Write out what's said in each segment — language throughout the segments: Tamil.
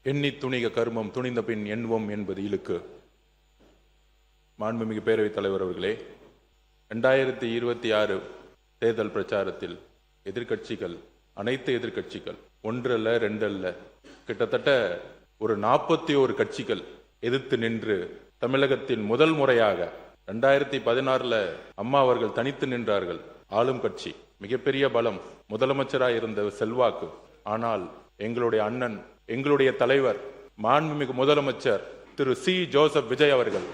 எண்ணி துணிக கர்மம் துணிந்த பின் எண்ணுவோம் என்பது இழுக்கு. மாண்புமிகு பேரவைத் தலைவர் அவர்களே, 2026 தேர்தல் பிரச்சாரத்தில் எதிர்கட்சிகள், அனைத்து எதிர்கட்சிகள், ஒன்று அல்ல ரெண்டு அல்ல, கிட்டத்தட்ட ஒரு 41 கட்சிகள் எதிர்த்து நின்று தமிழகத்தின் முதல் முறையாக 2016 அம்மா அவர்கள் தனித்து நின்றார்கள். ஆளும் கட்சி, மிகப்பெரிய பலம், முதலமைச்சராக இருந்த செல்வாக்கு. ஆனால் எங்களுடைய அண்ணன், எங்களுடைய தலைவர், மாண்புமிகு முதலமைச்சர் திரு சி. ஜோசப் விஜய் அவர்கள்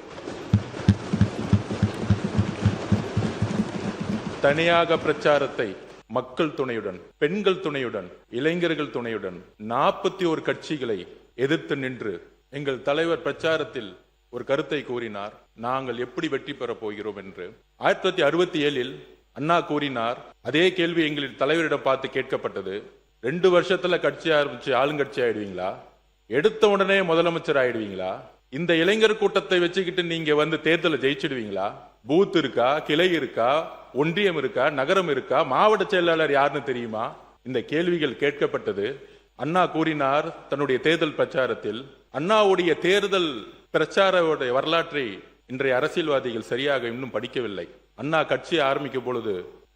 தனியாக பிரச்சாரத்தை மக்கள் துணையுடன், பெண்கள் துணையுடன், இளைஞர்கள் துணையுடன் 41 கட்சிகளை எதிர்த்து நின்று எங்கள் தலைவர் பிரச்சாரத்தில் ஒரு கருத்தை கூறினார். நாங்கள் எப்படி வெற்றி பெறப் போகிறோம் என்று. 1967 அண்ணா கூறினார். அதே கேள்வி எங்களின் தலைவரிடம் பார்த்து கேட்கப்பட்டது. 2 வருஷத்துல கட்சி ஆரம்பிச்சு ஆளுங்கட்சி ஆயிடுவீங்களா? எடுத்த உடனே முதலமைச்சர் ஆயிடுவீங்களா? இந்த இளைஞர் கூட்டத்தை வச்சுக்கிட்டு நீங்க வந்து தேர்தலை ஜெயிச்சிடுவீங்களா? பூத் இருக்கா, கிளை இருக்கா, ஒன்றியம் இருக்கா, நகரம் இருக்கா, மாவட்ட செயலாளர் யாருன்னு தெரியுமா? இந்த கேள்விகள் கேட்கப்பட்டது. அண்ணா கூறினார் தன்னுடைய தேர்தல் பிரச்சாரத்தில், அண்ணாவுடைய தேர்தல் பிரச்சார வரலாற்றை இன்றைய அரசியல்வாதிகள் சரியாக இன்னும் படிக்கவில்லை. அண்ணா கட்சி ஆரம்பிக்கும் பொழுது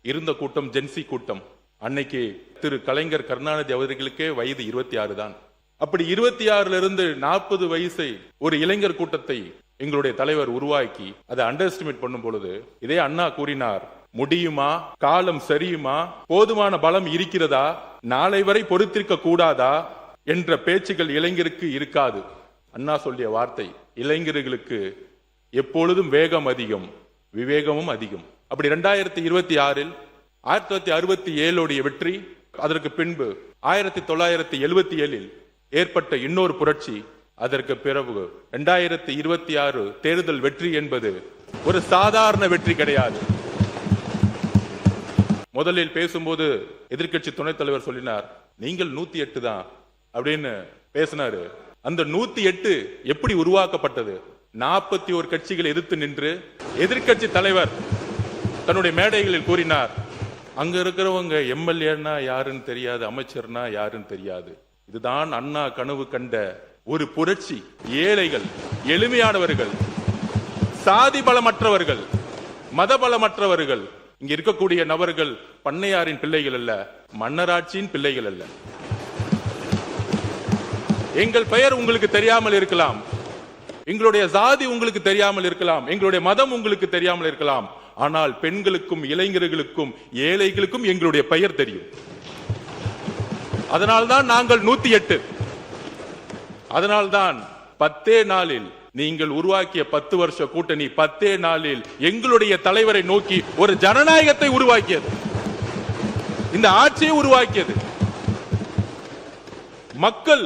இருந்த கூட்டம் ஜென்சி கூட்டம். அன்னைக்கு திரு கலைஞர் கருணாநிதி அவர்களுக்கே வயது 26 தான். அப்படி 26 இருந்து 40 வயசை ஒரு இளைஞர் கூட்டத்தை எங்களுடைய தலைவர் உருவாக்கி அதை அண்டர் எஸ்டிமேட் பண்ணும் பொழுது இதே அண்ணா கூறினார், முடியுமா? காலம் சரியுமா? போதுமான பலம் இருக்கிறதா? நாளை வரை பொறுத்திருக்க கூடாதா என்ற பேச்சுகள் இளைஞருக்கு இருக்காது. அண்ணா சொல்லிய வார்த்தை, இளைஞர்களுக்கு எப்பொழுதும் வேகம் அதிகம், விவேகமும் அதிகம். அப்படி 2026 1967 வெற்றி, அதற்கு பின்பு 1977 ஏற்பட்ட இன்னொரு புரட்சி, அதற்கு பிறகு 2026 தேர்தல் வெற்றி என்பது ஒரு சாதாரண வெற்றி கிடையாது. முதலில் பேசும்போது எதிர்க்கட்சி துணைத் தலைவர் சொல்லினார், நீங்கள் 108 தான் அப்படின்னு பேசினாரு. அந்த 108 எப்படி உருவாக்கப்பட்டது? 41 கட்சிகள் எதிர்த்து நின்று எதிர்க்கட்சி தலைவர் தன்னுடைய மேடைகளில் கூறினார், அங்க இருக்கிறவங்க எம்எல்ஏன்னா யாருன்னு தெரியாது, அமைச்சர்னா யாருன்னு தெரியாது. இதுதான் அண்ணா கனவு கண்ட ஒரு புரட்சி. ஏழைகள், எளிமையானவர்கள், சாதி பலமற்றவர்கள், மத பலமற்றவர்கள், இங்க இருக்கக்கூடிய நபர்கள் பண்ணையாரின் பிள்ளைகள் அல்ல, மன்னராட்சியின் பிள்ளைகள் அல்ல. எங்கள் பெயர் உங்களுக்கு தெரியாமல் இருக்கலாம், எங்களுடைய சாதி உங்களுக்கு தெரியாமல் இருக்கலாம், எங்களுடைய மதம் உங்களுக்கு தெரியாமல் இருக்கலாம். ஆனால் பெண்களுக்கும், இளைஞர்களுக்கும், ஏழைகளுக்கும் எங்களுடைய பெயர் தெரியும். அதனால்தான் நாங்கள் 108. அதனால்தான் 10 நாளில் நீங்கள் உருவாக்கிய 10 வருஷ கூட்டணி 10 நாளில் எங்களுடைய தலைவரை நோக்கி ஒரு ஜனநாயகத்தை உருவாக்கியது, இந்த ஆட்சியை உருவாக்கியது. மக்கள்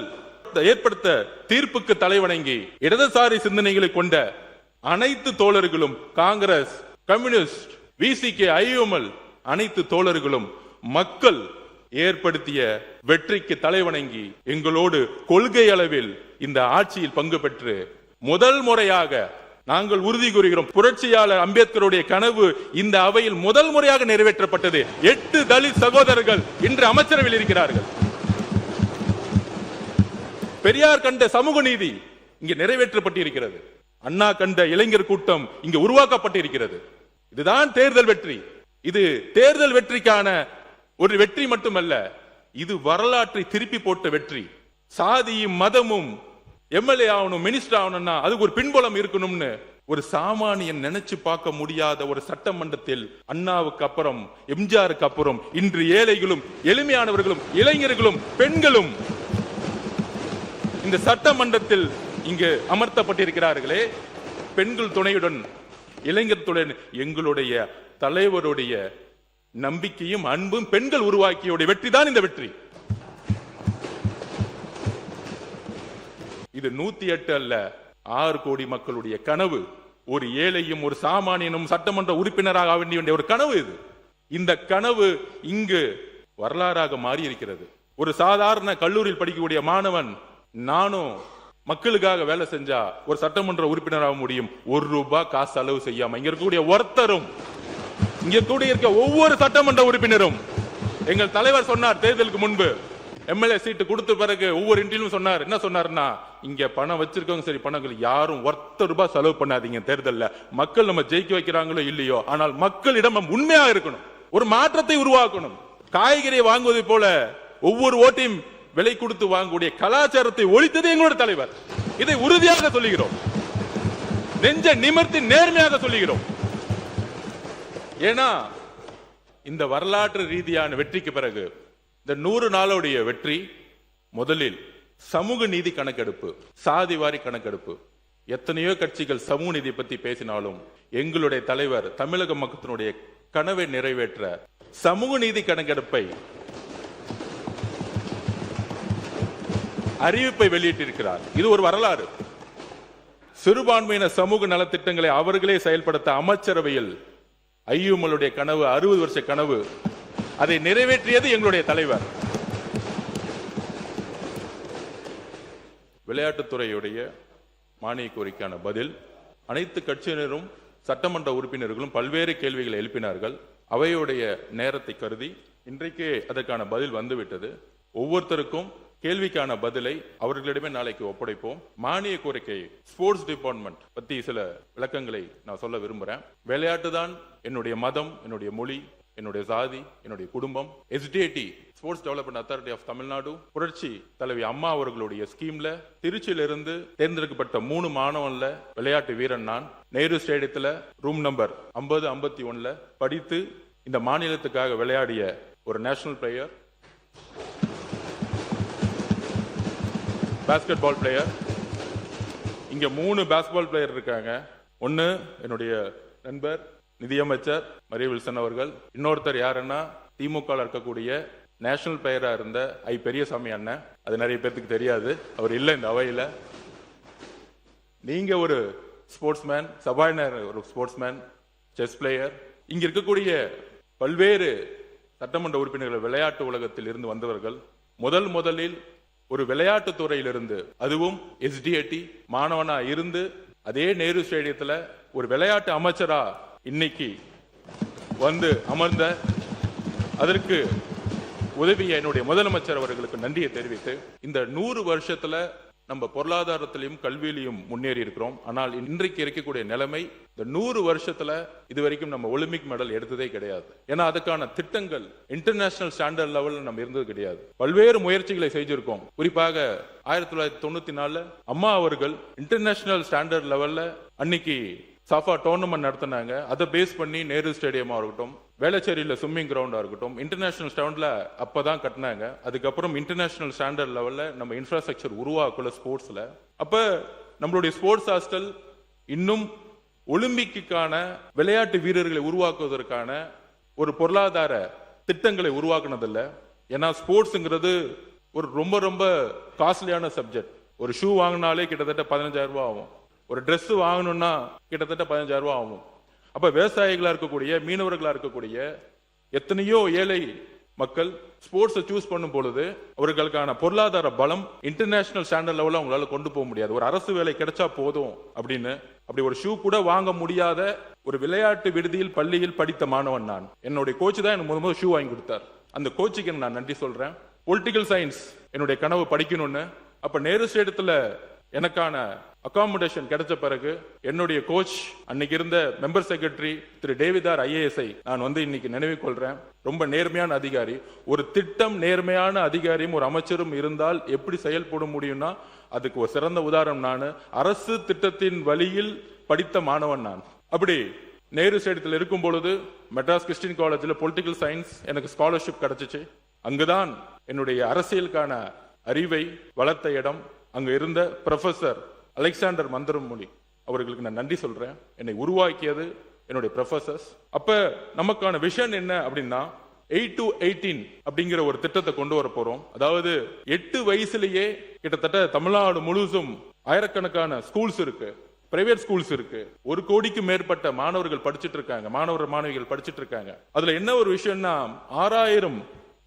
ஏற்படுத்த தீர்ப்புக்கு தலைவணங்கி இடதுசாரி சிந்தனைகளை கொண்ட அனைத்து தோழர்களும், காங்கிரஸ், கம்யூனிஸ்ட், விசிகே, ஐஎம்எல் அனைத்து தோழர்களும் மக்கள் ஏற்படுத்திய வெற்றிக்கு தலைவணங்கி எங்களோடு கொள்கை அளவில் இந்த ஆட்சியில் பங்கு பெற்று முதல் முறையாக நாங்கள் உறுதி கூறுகிறோம், புரட்சியாளர் அம்பேத்கருடைய கனவு இந்த அவையில் முதல் முறையாக நிறைவேற்றப்பட்டது. 8 தலித் சகோதரர்கள் இன்று அமைச்சரவையில் இருக்கிறார்கள். பெரியார் கண்ட சமூக நீதி இங்கு நிறைவேற்றப்பட்டிருக்கிறது. அண்ணா கண்ட இளைஞர் கூட்டம் இங்கு உருவாக்கப்பட்டிருக்கிறது. இதுதான் தேர்தல் வெற்றி. இது தேர்தல் வெற்றிக்கான ஒரு வெற்றி மட்டுமல்ல, இது வரலாற்றை திருப்பி போட்ட வெற்றி. சாதியும் மதமும் எம்எல்ஏ ஆகணும், மினிஸ்டர் ஆகணும்னா அதுக்கு ஒரு பின்புலம் இருக்கணும்னு ஒரு சாமானியன் நினைச்சு பார்க்க முடியாத ஒரு சட்டமன்றத்தில் அண்ணாவுக்கு அப்புறம், எம்ஜிஆருக்கு அப்புறம் இன்று ஏழைகளும், எளிமையானவர்களும், இளைஞர்களும், பெண்களும் இந்த சட்டமன்றத்தில் இங்கு அமர்த்தப்பட்டிருக்கிறார்களே, பெண்கள் துணையுடன், இளைஞர் துணையுடன் எங்களுடைய தலைவருடைய நம்பிக்கையும் அன்பும் பெண்கள் உருவாக்கிய வெற்றி தான் இந்த வெற்றி. இது 108 அல்ல, 6 கோடி மக்களுடைய கனவு. ஒரு ஏழையும் ஒரு சாமானியனும் சட்டமன்ற உறுப்பினராக வேண்டிய ஒரு கனவு இது. இந்த கனவு இங்கு வரலாறாக மாறி இருக்கிறது. ஒரு சாதாரண கல்லூரியில் படிக்கக்கூடிய மாணவன், நானும் மக்களுக்காக வேலை செஞ்சா ஒரு சட்டமன்ற உறுப்பினராக முடியும், 1 ரூபாய் காசு செலவு செய்யாம. இங்க இருக்கக்கூடிய ஒருத்தரும், இங்க கூடியிருக்க ஒவ்வொரு சட்டமன்ற உறுப்பினரும், எங்கள் தலைவர் சொன்னார் தேர்தலுக்கு முன்பு, எம்எல்ஏ சீட்டு கொடுத்த பிறகு ஒவ்வொரு இன்டர்வியூ சொன்னார். என்ன சொன்னாருன்னா, இங்க பணம் வச்சிருக்கவங்க சரி, பணங்கள் யாரும் ₹1 செலவு பண்ணாதீங்க தேர்தல்ல. மக்கள் நம்ம ஜெயிக்க வைக்கிறாங்களோ இல்லையோ, ஆனால் மக்களிடம் நம்ம உண்மையா இருக்கணும், ஒரு மாற்றத்தை உருவாக்கணும். காய்கறியை வாங்குவதை போல ஒவ்வொரு ஓட்டையும் விலை கொடுத்து வாங்கக்கூடிய கலாச்சாரத்தை ஒழித்தது எங்களோட தலைவர். இதை உறுதியாக சொல்லுகிறோம், நெஞ்ச நிமிர்த்தி நேர்மையாக சொல்லுகிறோம். ஏன்னா இந்த வரலாற்று ரீதியான வெற்றிக்கு பிறகு இந்த 100 நாளுடைய வெற்றி முதலில் சமூக நீதி கணக்கெடுப்பு, சாதிவாரி கணக்கெடுப்பு. எத்தனையோ கட்சிகள் சமூக நீதி பத்தி பேசினாலும் எங்களுடைய தலைவர் தமிழக மக்களுடைய கனவை நிறைவேற்ற சமூக நீதி கணக்கெடுப்பை அறிவிப்பை வெளியிட்டிருக்கிறார். இது ஒரு வரலாறு. சிறுபான்மையின சமூக நலத்திட்டங்களை அவர்களே செயல்படுத்த அமைச்சரவையில் ஐயுமலுடைய கனவு, 60 வருஷ கனவு, அதை நிறைவேற்றியது எங்களுடைய தலைவர். விளையாட்டுத்துறையுடைய மானிய கோரிக்கையான பதில், அனைத்து கட்சியினரும் சட்டமன்ற உறுப்பினர்களும் பல்வேறு கேள்விகளை எழுப்பினார்கள். அவையுடைய நேரத்தை கருதி இன்றைக்கு அதற்கான பதில் வந்துவிட்டது. ஒவ்வொருத்தருக்கும் கேள்விக்கான பதிலை அவர்களிடமே நாளைக்கு ஒப்படைப்போம். மானிய கோரிக்கை ஸ்போர்ட்ஸ் டிபார்ட்மெண்ட் பத்தி சில விளக்கங்களை நான் சொல்ல விரும்புறேன். விளையாட்டு தான் என்னுடைய மதம், என்னுடைய மொழி, என்னுடைய சாதி, என்னுடைய குடும்பம். SDAT sports development authority of Tamil Nadu புரட்சி தலைவி அம்மா அவர்களுடைய ஸ்கீம்ல திருச்சியிலிருந்து தேர்ந்தெடுக்கப்பட்ட 3 மாணவன்ல விளையாட்டு வீரன் நான். நேரு ஸ்டேடியத்துல ரூம் நம்பர் 50-51ல படித்து இந்த மாநிலத்துக்காக விளையாடிய ஒரு நேஷனல் பிளேயர், பாஸ்கெட்பால் பிளேயர். இங்க 3 பாஸ்கெட்பால் பிளேயர் இருக்காங்க. ஒன்னு என்னுடைய நண்பர் நிதியமைச்சர் மரிய வில்சன் அவர்கள். இன்னொருத்தர் யாருன்னா திமுக இருக்கக்கூடிய நேஷனல் பிளேயரா இருந்த பெரியசாமி அண்ணன். அது நிறைய பேருக்கு தெரியாது, அவர் இல்ல இந்த அவையில. நீங்க ஒரு ஸ்போர்ட்ஸ்மேன், சபாநாயகர் ஒரு ஸ்போர்ட்ஸ்மேன், செஸ் பிளேயர். இங்க இருக்கக்கூடிய பல்வேறு சட்டமன்ற உறுப்பினர்கள் விளையாட்டு உலகத்தில் இருந்து வந்தவர்கள். முதலில் ஒரு விளையாட்டு துறையிலிருந்து, அதுவும் SDAT மாணவனா இருந்து அதே நேரு ஸ்டேடியத்துல ஒரு விளையாட்டு அமைச்சரா இன்னைக்கு வந்து அமர்ந்த அதற்கு உதவிய என்னுடைய முதலமைச்சர் அவர்களுக்கு நன்றியை தெரிவித்து, இந்த 100 வருஷத்துல நம்ம பொருளாதாரத்திலையும் கல்வியிலையும் முன்னேறி இருக்கிறோம். ஆனால் இன்றைக்கு இருக்கக்கூடிய நிலைமை, இந்த 100 வருஷத்துல இதுவரைக்கும் நம்ம ஒலிம்பிக் மெடல் எடுத்ததே கிடையாது. ஏன்னா அதுக்கான திட்டங்கள் இன்டர்நேஷனல் ஸ்டாண்டர்ட் லெவல்ல நம்ம இருந்தது கிடையாது. பல்வேறு முயற்சிகளை செஞ்சிருக்கோம். குறிப்பாக 1994 அம்மா அவர்கள் இன்டர்நேஷனல் ஸ்டாண்டர்ட் லெவல்ல அன்னைக்கு சாஃபா டோர்னமெண்ட் நடத்தினாங்க. அதை பேஸ் பண்ணி நேரு ஸ்டேடியமா இருக்கட்டும், வேளச்சேரியில ஸ்விம்மிங் கிரவுண்டா இருக்கட்டும், இன்டர்நேஷனல் ஸ்டாண்டர்ட்ல அப்பதான் கட்டினாங்க. அதுக்கப்புறம் இன்டர்நேஷனல் ஸ்டாண்டர்ட் லெவல்ல நம்ம இன்ஃப்ராஸ்ட்ரக்சர் உருவாக்கல ஸ்போர்ட்ஸ்ல. அப்ப நம்மளுடைய ஸ்போர்ட்ஸ் ஹாஸ்டல் இன்னும் ஒலிம்பிக்கான விளையாட்டு வீரர்களை உருவாக்குவதற்கான ஒரு பொருளாதார திட்டங்களை உருவாக்குனதில்ல. ஏன்னா ஸ்போர்ட்ஸ்ங்கிறது ஒரு ரொம்ப ரொம்ப காஸ்ட்லியான சப்ஜெக்ட். ஒரு ஷூ வாங்கினாலே கிட்டத்தட்ட 15,000 ரூபாய் ஆகும். ஒரு ட்ரெஸ் வாங்கணும்னா கிட்டத்தட்ட 15,000 ரூபாய் ஆகும். அப்ப விவசாயிகளா இருக்கக்கூடிய, மீனவர்களா இருக்கக்கூடிய எத்தனையோ ஏழை மக்கள் ஸ்போர்ட்ஸை சூஸ் பண்ணும் பொழுது அவர்களுக்கான பொருளாதார பலம் இன்டர்நேஷனல் ஸ்டாண்டர்ட் லெவல்ல அவங்களால கொண்டு போக முடியாது. ஒரு அரசு வேலை கிடைச்சா போதும் அப்படின்னு, அப்படி ஒரு ஷூ கூட வாங்க முடியாத ஒரு விளையாட்டு விடுதியில் பள்ளியில் படித்த மாணவன் நான். என்னுடைய கோச் தான் எனக்கு முதல் ஷூ வாங்கி கொடுத்தார். அந்த கோச்சுக்கு நான் நன்றி சொல்றேன். பொலிட்டிக்கல் சயின்ஸ் என்னுடைய கனவு படிக்கணும்னு. அப்ப நேரு ஸ்டேடியத்துல எனக்கான அகாமடேஷன் கிடைச்ச பிறகு என்னுடைய கோச் அன்னைக்கு இருந்த மெம்பர் செக்ரட்டரி திரு டேவிதார் IAS நான் இன்னைக்கு நினைவு கொள்றேன். ரொம்ப நேர்மையான அதிகாரி. ஒரு திட்டம், நேர்மையான அதிகாரியும் ஒரு அமைச்சரும் இருந்தால் எப்படி செயல்பட முடியும்னா அதுக்கு ஒரு சிறந்த உதாரணம் நான். அரசு திட்டத்தின் வழியில் படித்த மாணவன் நான். அப்படி நேரு ஸ்டேடியத்தில் இருக்கும் பொழுது மெட்ராஸ் கிறிஸ்டியன் காலேஜில் பொலிட்டிக்கல் சயின்ஸ் எனக்கு ஸ்காலர்ஷிப் கிடைச்சிச்சு. அங்குதான் என்னுடைய அரசியலுக்கான அறிவை வளர்த்த இடம். அங்க இருந்த ப்ரொஃபசர் அலெக்சாண்டர் மந்திரமொழி அவர்களுக்கு நான் நன்றி சொல்றேன். என்னை உருவாக்கியது என்னுடைய ப்ரொஃபசர்ஸ். அப்ப நமக்கான விஷன் என்ன அப்படின்னா 8 to 18 அப்படிங்கிற ஒரு திட்டத்தை கொண்டு வர போறோம். அதாவது 8 வயசுலயே கிட்டத்தட்ட தமிழ்நாடு முழுசும் ஆயிரக்கணக்கான ஸ்கூல்ஸ் இருக்கு, பிரைவேட் ஸ்கூல்ஸ் இருக்கு. 1 கோடிக்கு மேற்பட்ட மாணவர்கள் படிச்சுட்டு இருக்காங்க, மாணவிகள் படிச்சுட்டு இருக்காங்க. அதுல என்ன ஒரு விஷயம்னா 6000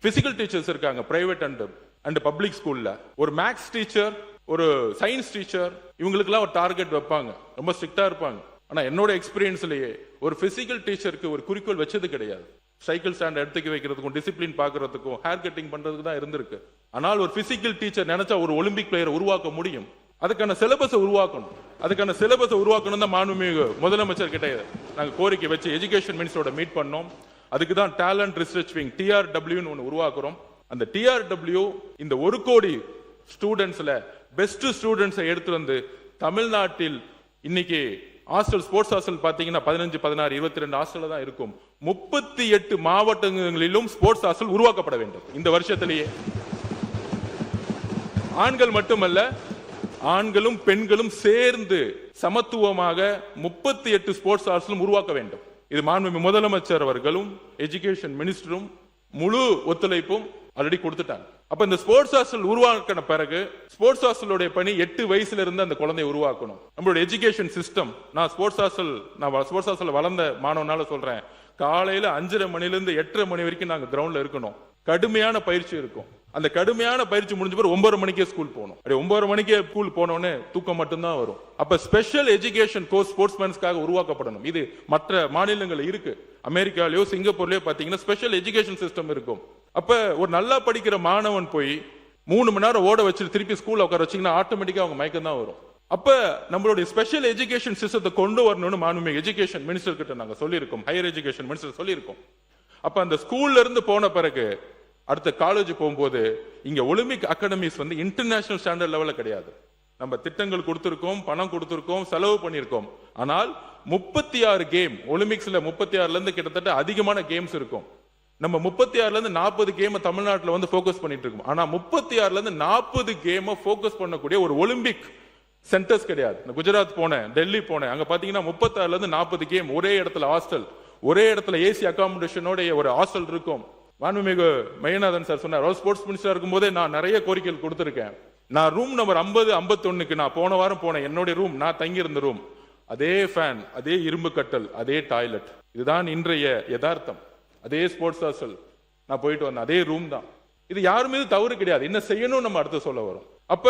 பிசிக்கல் டீச்சர்ஸ் இருக்காங்க பிரைவேட் அண்ட் பப்ளிக் ஸ்கூல்ல. ஒரு மேக்ஸ் டீச்சர், ஒரு சயின்ஸ் டீச்சர், இவங்களுக்குலாம் ஒரு டார்கெட் வைப்பாங்க, ரொம்ப ஸ்ட்ரிக்டா இருப்பாங்க. ஆனா என்னோட எக்ஸ்பீரியன்ஸ்லயே ஒரு பிசிக்கல் டீச்சருக்கு ஒரு குறிக்கோள் வச்சது கிடையாது. சைக்கிள் ஸ்டாண்ட் எடுத்துக்க வைக்கிறதுக்கும் டிசிப்ளின் பார்க்கறதுக்கும் ஹேர் கட்டிங் பண்றதுக்கு தான் இருந்திருக்கு. ஆனால் ஒரு பிசிக்கல் டீச்சர் நினைச்சா ஒரு ஒலிம்பிக் பிளேயரை உருவாக்க முடியும். அதுக்கான சிலபஸை உருவாக்கணும் தான் மாண்புமிகு முதலமைச்சர் கிட்ட நாங்க கோரிக்கை வச்சு எஜுகேஷன் மினிஸ்டரோட மீட் பண்ணோம். அதுக்கு தான் டேலண்ட் ரிசர்ச் விங் TRW ஒன்னு உருவாக்குறோம். அந்த TRW இந்த 1 கோடி ஸ்டூடெண்ட்ஸ்ல பெஸ்ட் ஸ்டூடெண்ட்ஸை எடுத்து வந்து தமிழ்நாட்டில் இன்னைக்கு ஹாஸ்டல் ஸ்போர்ட்ஸ் ஹாஸ்டல் பாத்தீங்கன்னா 15, 16, 22 ஹாஸ்டல் தான் இருக்கும். 38 மாவட்டங்களிலும் ஸ்போர்ட்ஸ் ஹாஸ்டல் உருவாக்கப்பட வேண்டும் இந்த வருஷத்திலேயே. ஆண்கள் மட்டுமல்ல, ஆண்களும் பெண்களும் சேர்ந்து சமத்துவமாக 38 ஸ்போர்ட்ஸ் ஹாஸ்டலும் உருவாக்க வேண்டும். இது மாண்புமிகு முதலமைச்சர் அவர்களும் எஜுகேஷன் மினிஸ்டரும் முழு ஒத்துழைப்பும் ஆல்ரெடி கொடுத்துட்டாங்க. அப்ப இந்த ஸ்போர்ட்ஸ் ஹாஸ்டல் உருவாக்கின பிறகு ஸ்போர்ட்ஸ் ஹாஸ்டலுடைய பணி 8 வயசுல இருந்து அந்த குழந்தையை உருவாக்கணும். நம்மளோட எஜுகேஷன் சிஸ்டம், நான் ஸ்போர்ட்ஸ் ஹாஸ்டல் வளர்ந்த மாணவனால சொல்றேன், காலையில 5:30 மணிலிருந்து 8:30 மணி வரைக்கும் நாங்க கிரவுண்ட்ல இருக்கணும். கடுமையான பயிற்சி இருக்கும். அந்த கடுமையான பயிற்சி முடிஞ்ச பிறகு 9:30 மணிக்கே ஸ்கூல் போகணும். 9:30 மணிக்கே ஸ்கூல் போனோடனே தூக்கம் மட்டும்தான் வரும். அப்ப ஸ்பெஷல் எஜுகேஷன் கோர்ஸ் ஸ்போர்ட்ஸ்மேன்ஸ்க்காக உருவாக்கப்படணும். இது மற்ற மாநிலங்கள் இருக்கு. அமெரிக்காலயோ சிங்கப்பூர்லயோ பாத்தீங்கன்னா ஸ்பெஷல் எஜுகேஷன் சிஸ்டம் இருக்கும். அப்ப ஒரு நல்லா படிக்கிற மாணவன் போய் 3 மணி நேரம் ஓட வச்சு திருப்பி ஸ்கூல்ல உட்கார வச்சீங்கன்னா ஆட்டோமேட்டிக்கா அவங்க மயக்கம் தான் வரும். அப்ப நம்மளுடைய ஸ்பெஷல் எஜுகேஷன் சிஸ்டத்தை கொண்டு வரணும்னு மாண்புமிகு எஜுகேஷன் மினிஸ்டர் கிட்ட நாங்க சொல்லியிருக்கோம், ஹையர் எஜுகேஷன் மினிஸ்டர் சொல்லியிருக்கோம். அப்ப அந்த ஸ்கூல்ல இருந்து போன பிறகு அடுத்த காலேஜ் போகும்போது இங்க ஒலிம்பிக் அகாடமிஸ் வந்து இன்டர்நேஷனல் ஸ்டாண்டர்ட் லெவல்ல கிடையாது. நம்ம திட்டங்கள் கொடுத்திருக்கோம், பணம் கொடுத்திருக்கோம், செலவு பண்ணியிருக்கோம். ஆனால் 36 கேம் ஒலிம்பிக்ஸ்ல 36ல இருந்து கிட்டத்தட்ட அதிகமான கேம்ஸ் இருக்கும். நம்ம 36ல இருந்து 40 கேம் தமிழ்நாட்டில் வந்து போக்கஸ் பண்ணிட்டு இருக்கோம். ஆனா 36ல இருந்து 40 கேம் போக்கஸ் பண்ணக்கூடிய ஒரு ஒலிம்பிக் சென்டர்ஸ் கிடையாது. குஜராத் போனேன், டெல்லி போனேன், அங்க பாத்தீங்கன்னா 36ல இருந்து 40 கேம் ஒரே இடத்துல ஹாஸ்டல், ஒரே இடத்துல ஏசி அகாமடேஷனோட ஒரு ஹாஸ்டல் இருக்கும். மாண்புமிகு மையநாதன் சார் சொன்னார், ஸ்போர்ட்ஸ் மினிஸ்டர் இருக்கும் போதே நான் நிறைய கோரிக்கைகள் கொடுத்திருக்கேன். நான் ரூம் நம்பர் 50, 51க்கு நான் போன வாரம் போனேன். என்னுடைய ரூம், நான் தங்கி இருந்த ரூம், அதே ஃபேன், அதே இரும்பு கட்டல், அதே டாய்லெட். இதுதான் இன்றைய யதார்த்தம். அதே ஸ்போர்ட்ஸ் ஹாஸ்டல் நான் போயிட்டு வந்தேன், அதே ரூம் தான். இது யார் மீது தவறு கிடையாது. என்ன செய்யணும் நம்ம அடுத்து சொல்ல வரும். அப்ப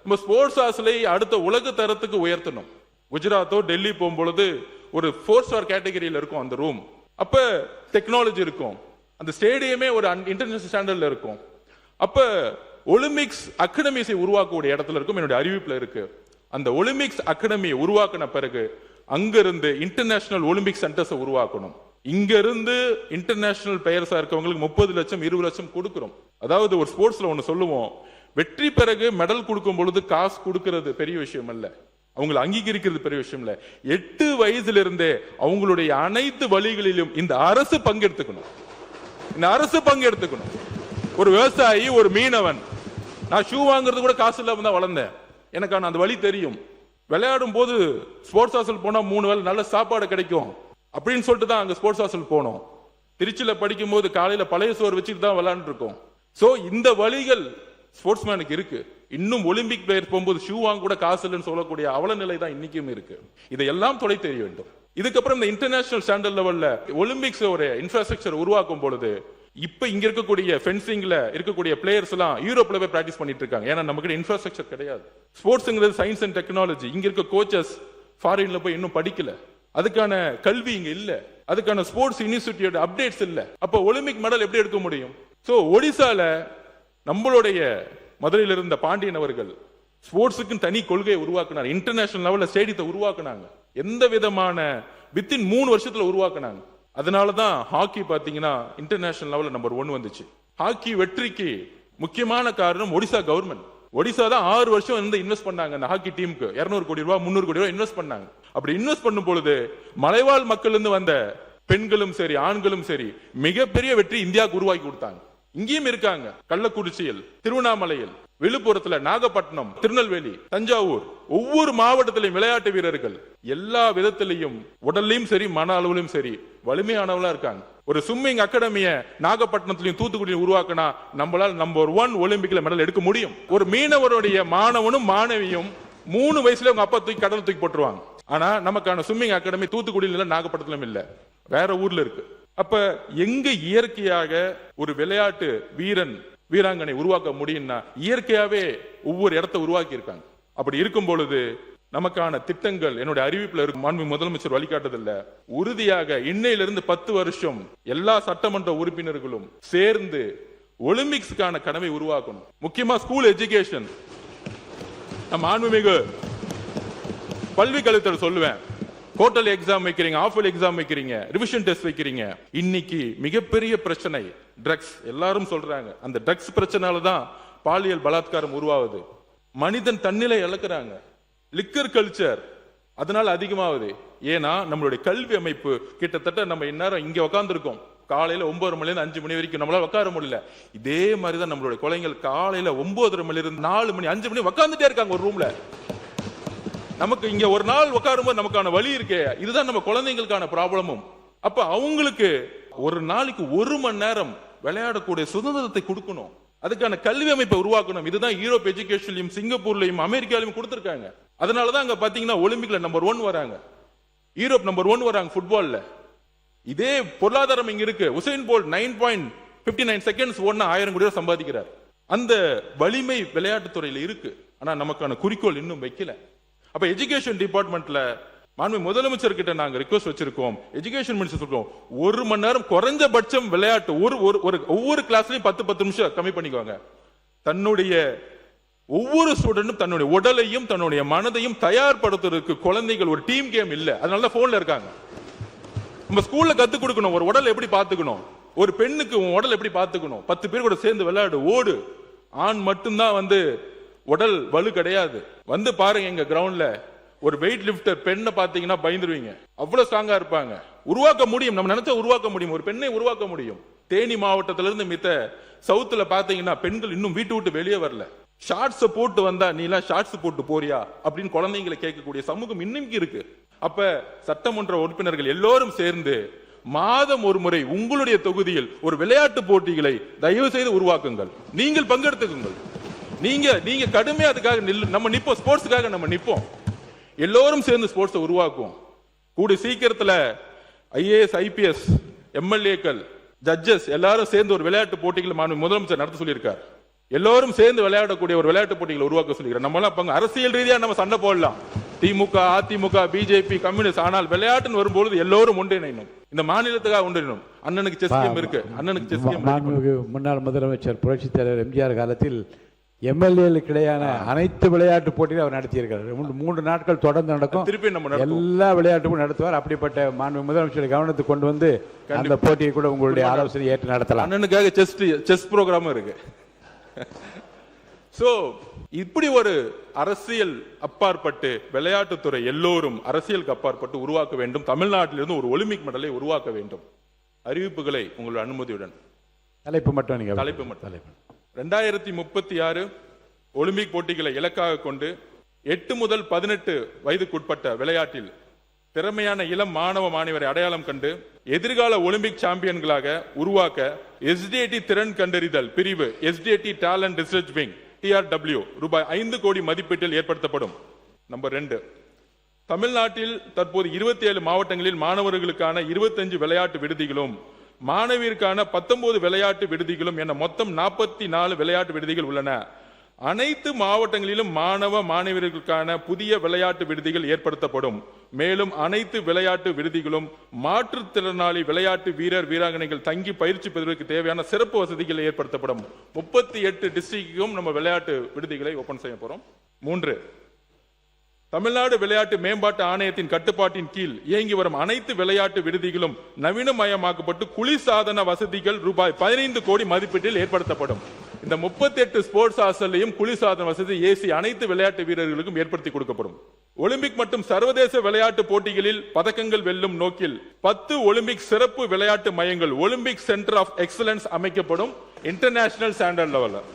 நம்ம ஸ்போர்ட்ஸ் ஹாஸ்டலை அடுத்த உலக தரத்துக்கு உயர்த்தணும். குஜராத்தோ டெல்லி போகும்பொழுது ஒரு 4 ஸ்டார் கேட்டகரியில் இருக்கும் அந்த ரூம். அப்ப டெக்னாலஜி இருக்கும், அந்த ஸ்டேடியமே ஒரு இன்டர்நேஷனல் ஸ்டாண்டர்ட்ல இருக்கும். அப்ப ஒலிம்பிக்ஸ் அகாடமிஸை உருவாக்கக்கூடிய இடத்துல இருக்கும். என்னுடைய அறிவிப்புல இருக்கு. அந்த ஒலிம்பிக்ஸ் அகாடமியை உருவாக்கின பிறகு அங்கிருந்து இன்டர்நேஷனல் ஒலிம்பிக் சென்டர்ஸ் உருவாக்கணும். இங்க இருந்து இன்டர்நேஷனல் பிளேயர்ஸா இருக்கவங்களுக்கு 30 லட்சம் 20 லட்சம் கொடுக்கிறோம். அதாவது ஒரு ஸ்போர்ட்ஸ்ல ஒன்னு சொல்லுவோம், வெற்றி பிறகு மெடல் கொடுக்கும் பொழுது காசு கொடுக்கிறது பெரிய விஷயம் அல்ல, அவங்களை அங்கீகரிக்கிறது பெரிய விஷயம் இல்ல. 8 வயசுல இருந்தே அவங்களுடைய அனைத்து வழிகளிலும் இந்த அரசு பங்கெடுத்துக்கணும். இந்த அரசு பங்கெடுத்துக்கணும். ஒரு விவசாயி, ஒரு மீனவன், நான் ஷூ வாங்குறது கூட காசு இல்லாம தான் வளர்ந்தேன். எனக்கான அந்த வழி தெரியும். விளையாடும் போது ஸ்போர்ட்ஸ் ஹாஸ்டல் போனா 3 வேளை நல்ல சாப்பாடு கிடைக்கும் அப்படின்னு சொல்லிட்டு தான் அங்க ஸ்போர்ட்ஸ் ஹாஸ்டல் போனோம். திருச்சியில படிக்கும் போது காலையில பழைய சோறு வச்சுட்டு தான் விளையாண்டு இருக்கோம். சோ இந்த வழிகள் ஸ்போர்ட்ஸ் மேனுக்கு இருக்கு. இன்னும் ஒலிம்பிக் பிளேயர் போகும்போது ஷூ வாங்க கூட காசு இல்லைன்னு சொல்லக்கூடிய அவல நிலை தான் இன்னைக்கும் இருக்கு. இதையெல்லாம் தொலை தெரிய வேண்டும். இதுக்கப்புறம் இந்த இன்டர்நேஷனல் ஸ்டாண்டர்ட் லெவல்ல ஒலிம்பிக்ஸ் ஒரு இன்ஃப்ராஸ்ட்ரக்சர் உருவாக்கும் பொழுது இப்ப இங்க இருக்கக்கூடிய ஃபென்சிங்ல இருக்கக்கூடிய பிளேயர்ஸ் எல்லாம் யூரோப்ல போய் பிராக்டிஸ் பண்ணிட்டு இருக்காங்க. ஏன்னா நமக்கு இன்ஃப்ராஸ்ட்ரக்சர் கிடையாது. ஸ்போர்ட்ஸ்ங்கிறது சயின்ஸ் அண்ட் டெக்னாலஜி. இங்க இருக்க கோச்சஸ் ஃபாரின்ல போய் இன்னும் படிக்கல, அதுக்கான கல்வி இங்க இல்ல, அதுக்கான ஸ்போர்ட்ஸ் இன்ஸ்டிடியூட் அப்டேட்ஸ் இல்ல. அப்ப ஒலிம்பிக் மெடல் எப்படி எடுக்க முடியும்? சோ ஒடிசால நம்மளுடைய மதுரையில் இருந்த பாண்டியன் அவர்கள் ஸ்போர்ட்ஸுக்கு தனி கொள்கையை உருவாக்குனார். இன்டர்நேஷனல் லெவல்ல ஸ்டேடியத்தை உருவாக்குனாங்க. எந்த விதமான வித்தின் 3 வருஷத்துல உருவாக்குனாங்க. அதனாலதான் ஹாக்கி பாத்தீங்கன்னா இன்டர்நேஷனல் லெவல்ல நம்பர் 1 வந்துச்சு. ஹாக்கி வெற்றிக்கு முக்கியமான காரணம் ஒடிசா கவர்மெண்ட். ஒடிசா தான் 6 வருஷம் இன்வெஸ்ட் பண்ணாங்க அந்த ஹாக்கி டீமுக்கு. 200 கோடி ரூபாய் 300 கோடி ரூபாய் இன்வெஸ்ட் பண்ணாங்க. அப்படி இன்வெஸ்ட் பண்ணும் பொழுது மலைவாழ் மக்கள் இருந்து வந்த பெண்களும் சரி ஆண்களும் சரி மிகப்பெரிய வெற்றி இந்தியாவுக்கு உருவாக்கி கொடுத்தாங்க. இங்கேயும் இருக்காங்க, கள்ளக்குறிச்சியில், திருவண்ணாமலையில், விழுப்புரத்துல, நாகப்பட்டினம், திருநெல்வேலி, தஞ்சாவூர், ஒவ்வொரு மாவட்டத்திலையும் விளையாட்டு வீரர்கள் எல்லா விதத்திலையும் உடல்லையும் சரி மன அளவிலும் சரி வலிமையானவங்களா இருக்காங்க. ஒரு ஸ்விம்மிங் அகாடமிய நாகப்பட்டினத்திலையும் தூத்துக்குடியும் உருவாக்கினா நம்மளால் நம்பர் 1 ஒலிம்பிக்ல மெடல் எடுக்க முடியும். ஒரு மீனவருடைய மாணவனும் மாணவியும் 3 வயசுல அவங்க அப்பா தூக்கி கடல் தூக்கி போட்டுருவாங்க. ஆனா நமக்கான ஸ்விம்மிங் அகாடமி தூத்துக்குடியில இல்ல, நாகப்பட்டினத்திலும் இல்ல, வேற ஊர்ல இருக்கு. அப்ப எங்க இயற்கையாக ஒரு விளையாட்டு வீரன் வீராங்கனை உருவாக்க முடியும்னா இயற்கையாவே ஒவ்வொரு இடத்தை உருவாக்கி இருக்காங்க. அப்படி இருக்கும் பொழுது நமக்கான திட்டங்கள் என்னுடைய அறிவிப்புல இருக்கு. மாண்பு முதலமைச்சர் வழிகாட்டுதல்ல உறுதியாக இன்னையிலிருந்து 10 வருஷம் எல்லா சட்டமன்ற உறுப்பினர்களும் சேர்ந்து ஒலிம்பிக்ஸ்க்கான கனவை உருவாக்கணும். முக்கியமா ஸ்கூல் எஜுகேஷன். நம்ம மாண்புமிகு கல்வி கல்வித்துறை சொல்லுவேன், குவார்டர்லி எக்ஸாம் வைக்கிறீங்க, ஆஃப் இயர்லி எக்ஸாம் வைக்கிறீங்க, ரிவிஷன் டெஸ்ட் வைக்கிறீங்க. இன்னைக்கு மிகப்பெரிய பிரச்சனை ட்ரக்ஸ். எல்லாரும் சொல்றாங்க அந்த ட்ரக்ஸ் பிரச்சனால தான் பாலியல் பலாத்காரம் உருவாகுது. மனிதன் தன்னிலை இழக்கிறாங்க. லிக்கர் கல்ச்சர் அதனால அதிகமாகுது. ஏன்னா நம்மளுடைய கல்வி அமைப்பு கிட்டத்தட்ட நம்ம இந்நேரம் இங்க உட்கார்ந்துருக்கோம், காலையில 9 மணில இருந்து 5 மணி வரைக்கும் நம்மளால உட்கார முடியல. இதே மாதிரிதான் நம்மளுடைய குழந்தைகள் காலையில 9:30 மணில இருந்து 4 மணி 5 மணி உட்கார்ந்துட்டே இருக்காங்க ஒரு ரூம்ல. நமக்கு இங்க ஒரு நாள் உட்காரும்போது நமக்கான வழி இருக்கே, இதுதான் நம்ம குழந்தைங்களுக்கான ப்ராப்ளமும். அப்ப அவங்களுக்கு ஒரு நாளைக்கு 1 மணி நேரம் விளையாடக்கூடிய சுதந்திரத்தை கொடுக்கணும். அதுக்கான கல்வி அமைப்பை உருவாக்கணும். இதுதான் யூரோப் எஜுகேஷன்லயும் சிங்கப்பூர்லயும் அமெரிக்காலையும் கொடுத்திருக்காங்க. அதனாலதான் அங்க பாத்தீங்கன்னா ஒலிம்பிக்ல நம்பர் 1 வராங்க, யூரோப் நம்பர் 1 வராங்க ஃபுட்பால்ல. இதே பொருளாதாரம் இங்க இருக்கு. உசைன் போல்ட் 9.59 செகண்ட்ஸ் ஓடுனா 1000 கோடி சம்பாதிக்கிறார். அந்த வலிமை விளையாட்டு துறையில இருக்கு. ஆனா நமக்கான குறிக்கோள் இன்னும் வைக்கல. அப்ப எஜுகேஷன் டிபார்ட்மெண்ட்ல மாண்பு முதலமைச்சர் கிட்ட நாங்க ரிக்வெஸ்ட் வச்சிருக்கோம், எஜுகேஷன் மினிஸ்டர் சொல்றோம், 1 மணி நேரம் குறைஞ்சபட்சம் விளையாட்டு ஒவ்வொரு கிளாஸ்லயும் 10 நிமிஷம் கம்மி பண்ணிக்குவாங்க. தன்னுடைய ஒவ்வொரு ஸ்டூடெண்டும் தன்னுடைய உடலையும் தன்னுடைய மனதையும் தயார்படுத்துறதுக்கு குழந்தைகள் ஒரு டீம் கேம் இல்ல, அதனால போன்ல இருக்காங்க. நம்ம ஸ்கூல்ல கத்து கொடுக்கணும் ஒரு உடல் எப்படி பாத்துக்கணும், ஒரு பெண்ணுக்கு உடல் எப்படி பாத்துக்கணும், 10 பேர் கூட சேர்ந்து விளையாடு, ஓடு. ஆண் மட்டும்தான் உடல் வலு கிடையாது. பாருங்க எங்க கிரவுண்ட்ல ஒரு வெயிட் லிப்டர் பெண்ணை பாத்தீங்கன்னா பயந்துருவீங்க, அவ்வளவு ஸ்ட்ராங்கா இருப்பாங்க. உருவாக்க முடியும், நம்ம நினைச்சா உருவாக்க முடியும், ஒரு பெண்ணை உருவாக்க முடியும். தேனி மாவட்டத்திலிருந்து மித்த சவுத்துல பாத்தீங்கன்னா பெண்கள் இன்னும் வீட்டு விட்டு வெளியே வரல. ஷார்ட்ஸ் போட்டு வந்தா நீ எல்லாம் ஷார்ட்ஸ் போட்டு போறியா அப்படின்னு குழந்தைங்களை கேட்கக்கூடிய சமூகம் இன்னும் இருக்கு. அப்ப சட்டமன்ற உறுப்பினர்கள் எல்லோரும் சேர்ந்து மாதம் ஒரு முறை உங்களுடைய தொகுதியில் ஒரு விளையாட்டு போட்டிகளை தயவு செய்து உருவாக்குங்கள். நீங்கள் பங்கெடுத்துக்குங்கள். நீங்க கடுமையா அதுக்காக நம்ம நிப்போம், ஸ்போர்ட்ஸுக்காக நம்ம நிப்போம். எல்லோரும் சேர்ந்து ஸ்போர்ட்ஸை உருவாக்குவோம். கூடி சீக்கிரத்துல IAS IPS MLAக்கள் ஜட்ஜஸ் எல்லாரும் சேர்ந்து ஒரு விளையாட்டு போட்டிகள் முதலமைச்சர் நடத்த சொல்லியிருக்கார். எல்லோரும் சேர்ந்து விளையாடக்கூடிய ஒரு விளையாட்டு போட்டிகளை உருவாக்க சொல்லிக்கிறோம். நம்மளாம் அரசியல் ரீதியா நம்ம சண்டை போடலாம், திமுக அதிமுக பிஜேபி கம்யூனிஸ்ட், ஆனால் விளையாட்டுன்னு வரும்போது எல்லோரும் ஒன்றிணைணும். இந்த மாநிலத்துக்காக ஒன்றிணைணும். அண்ணனுக்கு செஸ் கேம் இருக்கு, அண்ணனுக்கு செஸ் கேம். முன்னாள் முதலமைச்சர் புரட்சித் தலைவர் எம்ஜிஆர் காலத்தில் MLAக்களுக்கு இடையான அனைத்து விளையாட்டு போட்டியும் அவர் நடத்தியிருக்கிறார். 3 நாட்கள் தொடர்ந்து நடக்கும். திருப்பி நம்ம எல்லா விளையாட்டுக்கும் நடத்துவார். அப்படிப்பட்ட மாண்பு முதலமைச்சர் கவனத்துக்கு கொண்டு வந்து அந்த போட்டியை கூட உங்களுடைய ஆலோசனை ஏற்று நடத்தலாம். அண்ணனுக்காக செஸ் ப்ரோக்ராமும் இருக்கு. சோ இப்படி ஒரு அரசியல் அப்பாற்பட்டு விளையாட்டுத்துறை எல்லோரும் அரசியலுக்கு அப்பாற்பட்டு உருவாக்க வேண்டும். தமிழ்நாட்டிலிருந்து ஒரு ஒலிம்பிக் மெடலை உருவாக்க வேண்டும். அறிவிப்புகளை உங்கள் அனுமதியுடன் தலைப்பு மட்டும் 2036 ஒலிம்பிக் போட்டிகளை இலக்காக கொண்டு 8 முதல் 18 வயதுக்குட்பட்ட விளையாட்டில் திறமையான இளம் மாணவ மாணவரை அடையாளம் கண்டு எதிர்கால ஒலிம்பிக் சாம்பியன்களாக உருவாக்க SDT திறன் கண்டறிதல் பிரிவு SDT talent research wing TRW ரூபாய் 5 கோடி மதிப்பீட்டில் ஏற்படுத்தப்படும். நம்பர் 2, தமிழ்நாட்டில் தற்போது 27 மாவட்டங்களில் மாணவர்களுக்கான 25 விளையாட்டு விடுதிகளும் மாணவியருக்கான 19 விளையாட்டு விடுதிகளும் என மொத்தம் 44 விளையாட்டு விடுதிகள் உள்ளன. அனைத்து மாவட்டங்களிலும் மாணவ மாணவியர்களுக்கான புதிய விளையாட்டு விடுதிகள் ஏற்படுத்தப்படும். மேலும் அனைத்து விளையாட்டு விடுதிகளும் மாற்றுத்திறனாளி விளையாட்டு வீரர் வீராங்கனைகள் தங்கி பயிற்சி பெறுவதற்கு தேவையான சிறப்பு வசதிகள் ஏற்படுத்தப்படும். 38 டிஸ்ட்ரிக்டும் நம்ம விளையாட்டு விடுதிகளை ஓபன் செய்ய போறோம். 3, தமிழ்நாடு விளையாட்டு மேம்பாட்டு ஆணையத்தின் கட்டுப்பாட்டின் கீழ் இயங்கி வரும் அனைத்து விளையாட்டு விடுதிகளும் நவீனமயமாக்கப்பட்டு குளிர்சாதன வசதிகள் ரூபாய் 15 கோடி மதிப்பீட்டில் ஏற்படுத்தப்படும். இந்த 38 ஸ்போர்ட்ஸ் ஹாஸ்டல்லையும் குளிர்சாதன வசதி AC அனைத்து விளையாட்டு வீரர்களுக்கும் ஏற்படுத்தி கொடுக்கப்படும். ஒலிம்பிக் மற்றும் சர்வதேச விளையாட்டு போட்டிகளில் பதக்கங்கள் வெல்லும் நோக்கில் 10 ஒலிம்பிக் சிறப்பு விளையாட்டு மையங்கள் ஒலிம்பிக் சென்டர் ஆஃப் எக்ஸலன்ஸ் அமைக்கப்படும். இன்டர்நேஷனல் ஸ்டாண்டர்ட் லெவலில்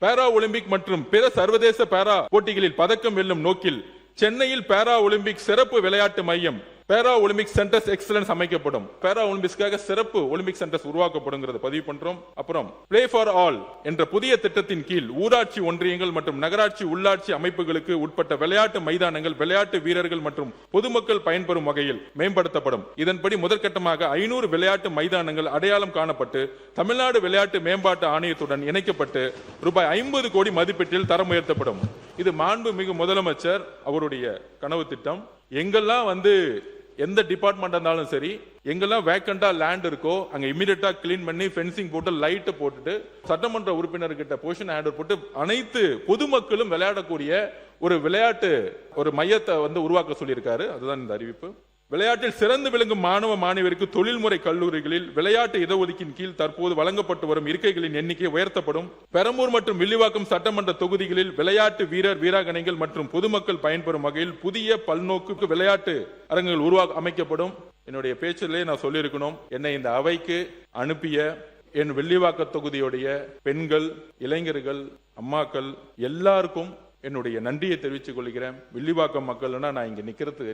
பாரா ஒலிம்பிக் மற்றும் பிற சர்வதேச பாரா போட்டிகளில் பதக்கம் வெல்லும் நோக்கில் சென்னையில் பாரா ஒலிம்பிக் சிறப்பு விளையாட்டு மையம் பாரா ஒலிம்பிக் சென்டர்ஸ் எக்ஸலன்ஸ் அமைக்கப்படும். பாரா ஒலிம்பிக்ஸ்க்காக சிறப்பு ஒலிம்பிக் சென்டர்ஸ் உருவாக்கப்படும் பதிவு பண்றோம். அப்புறம் பிளே ஃபார் ஆல் என்ற புதிய திட்டத்தின் கீழ் ஊராட்சி ஒன்றியங்கள் மற்றும் நகராட்சி உள்ளாட்சி அமைப்புகளுக்கு உட்பட்ட விளையாட்டு மைதானங்கள் விளையாட்டு வீரர்கள் மற்றும் பொதுமக்கள் பயன்பெறும் வகையில் மேம்படுத்தப்படும். இதன்படி முதற்கட்டமாக 500 விளையாட்டு மைதானங்கள் அடையாளம் காணப்பட்டு தமிழ்நாடு விளையாட்டு மேம்பாட்டு ஆணையத்துடன் இணைக்கப்பட்டு ரூபாய் 50 கோடி மதிப்பீட்டில் தரம் உயர்த்தப்படும். இது மாண்புமிகு முதலமைச்சர் அவருடைய கனவு திட்டம். எங்கெல்லாம் எந்த டிபார்ட்மெண்ட் இருந்தாலும் சரி, எங்கெல்லாம் வேக்கண்டா லேண்ட் இருக்கோ அங்க இமிடியேட்டா கிளீன் பண்ணி ஃபென்சிங் போட்டு லைட் போட்டுட்டு சட்டமன்ற உறுப்பினர்கிட்ட பொசிஷன் ஹேண்டர் போட்டு அனைத்து பொதுமக்களும் விளையாடக்கூடிய ஒரு விளையாட்டு ஒரு மையத்தை உருவாக்க சொல்லியிருக்காரு. அதுதான் இந்த அறிவிப்பு. விளையாட்டில் சிறந்து விளங்கும் மாணவ மாணவியருக்கு தொழில்முறை கல்லூரிகளில் விளையாட்டு இடஒதுக்கீட்டின் கீழ் தற்போது வழங்கப்பட்டு வரும் இருக்கைகளின் எண்ணிக்கை உயர்த்தப்படும். பெரம்பூர் மற்றும் வில்லிவாக்கம் சட்டமன்ற தொகுதிகளில் விளையாட்டு வீரர் வீராங்கனைகள் மற்றும் பொதுமக்கள் பயன்பெறும் வகையில் புதிய பல்நோக்கு விளையாட்டு அரங்குகள் அமைக்கப்படும். என்னுடைய பேச்சிலே நான் சொல்லியிருக்கணும், என்னை இந்த அவைக்கு அனுப்பிய என் வில்லிவாக்க தொகுதியுடைய பெண்கள், இளைஞர்கள், அம்மாக்கள் எல்லாருக்கும் என்னுடைய நன்றியை தெரிவித்துக் கொள்கிறேன். வில்லிவாக்கம் மக்கள்னா நான் இங்க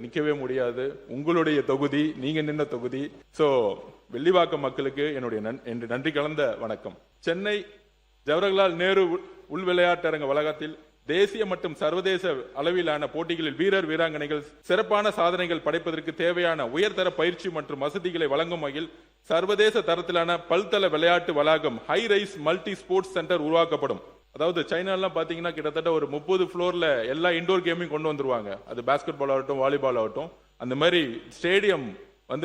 நிக்கவே முடியாது. உங்களுடைய தொகுதி, நீங்க நின்ன தொகுதி. சோ வில்லிவாக்கம் மக்களுக்கு என்னுடைய நன்றி கலந்த வணக்கம். சென்னை ஜவஹர்லால் நேரு உள் விளையாட்டரங்க வளாகத்தில் தேசிய மற்றும் சர்வதேச அளவிலான போட்டிகளில் வீரர் வீராங்கனைகள் சிறப்பான சாதனைகள் படைப்பதற்கு தேவையான உயர்தர பயிற்சி மற்றும் வசதிகளை வழங்கும் வகையில் சர்வதேச தரத்திலான பல்தள விளையாட்டு வளாகம் high rise multi sports centre உருவாக்கப்படும். அதாவது சைனாலாம் பாத்தீங்கன்னா கிட்டத்தட்ட ஒரு 30 ஃப்ளோர்ல எல்லா இண்டோர் கேமையும் கொண்டு வந்துருவாங்க. அது பாஸ்கெட் பால் ஆகட்டும், வாலிபால் ஆகட்டும். அந்த மாதிரி ஸ்டேடியம்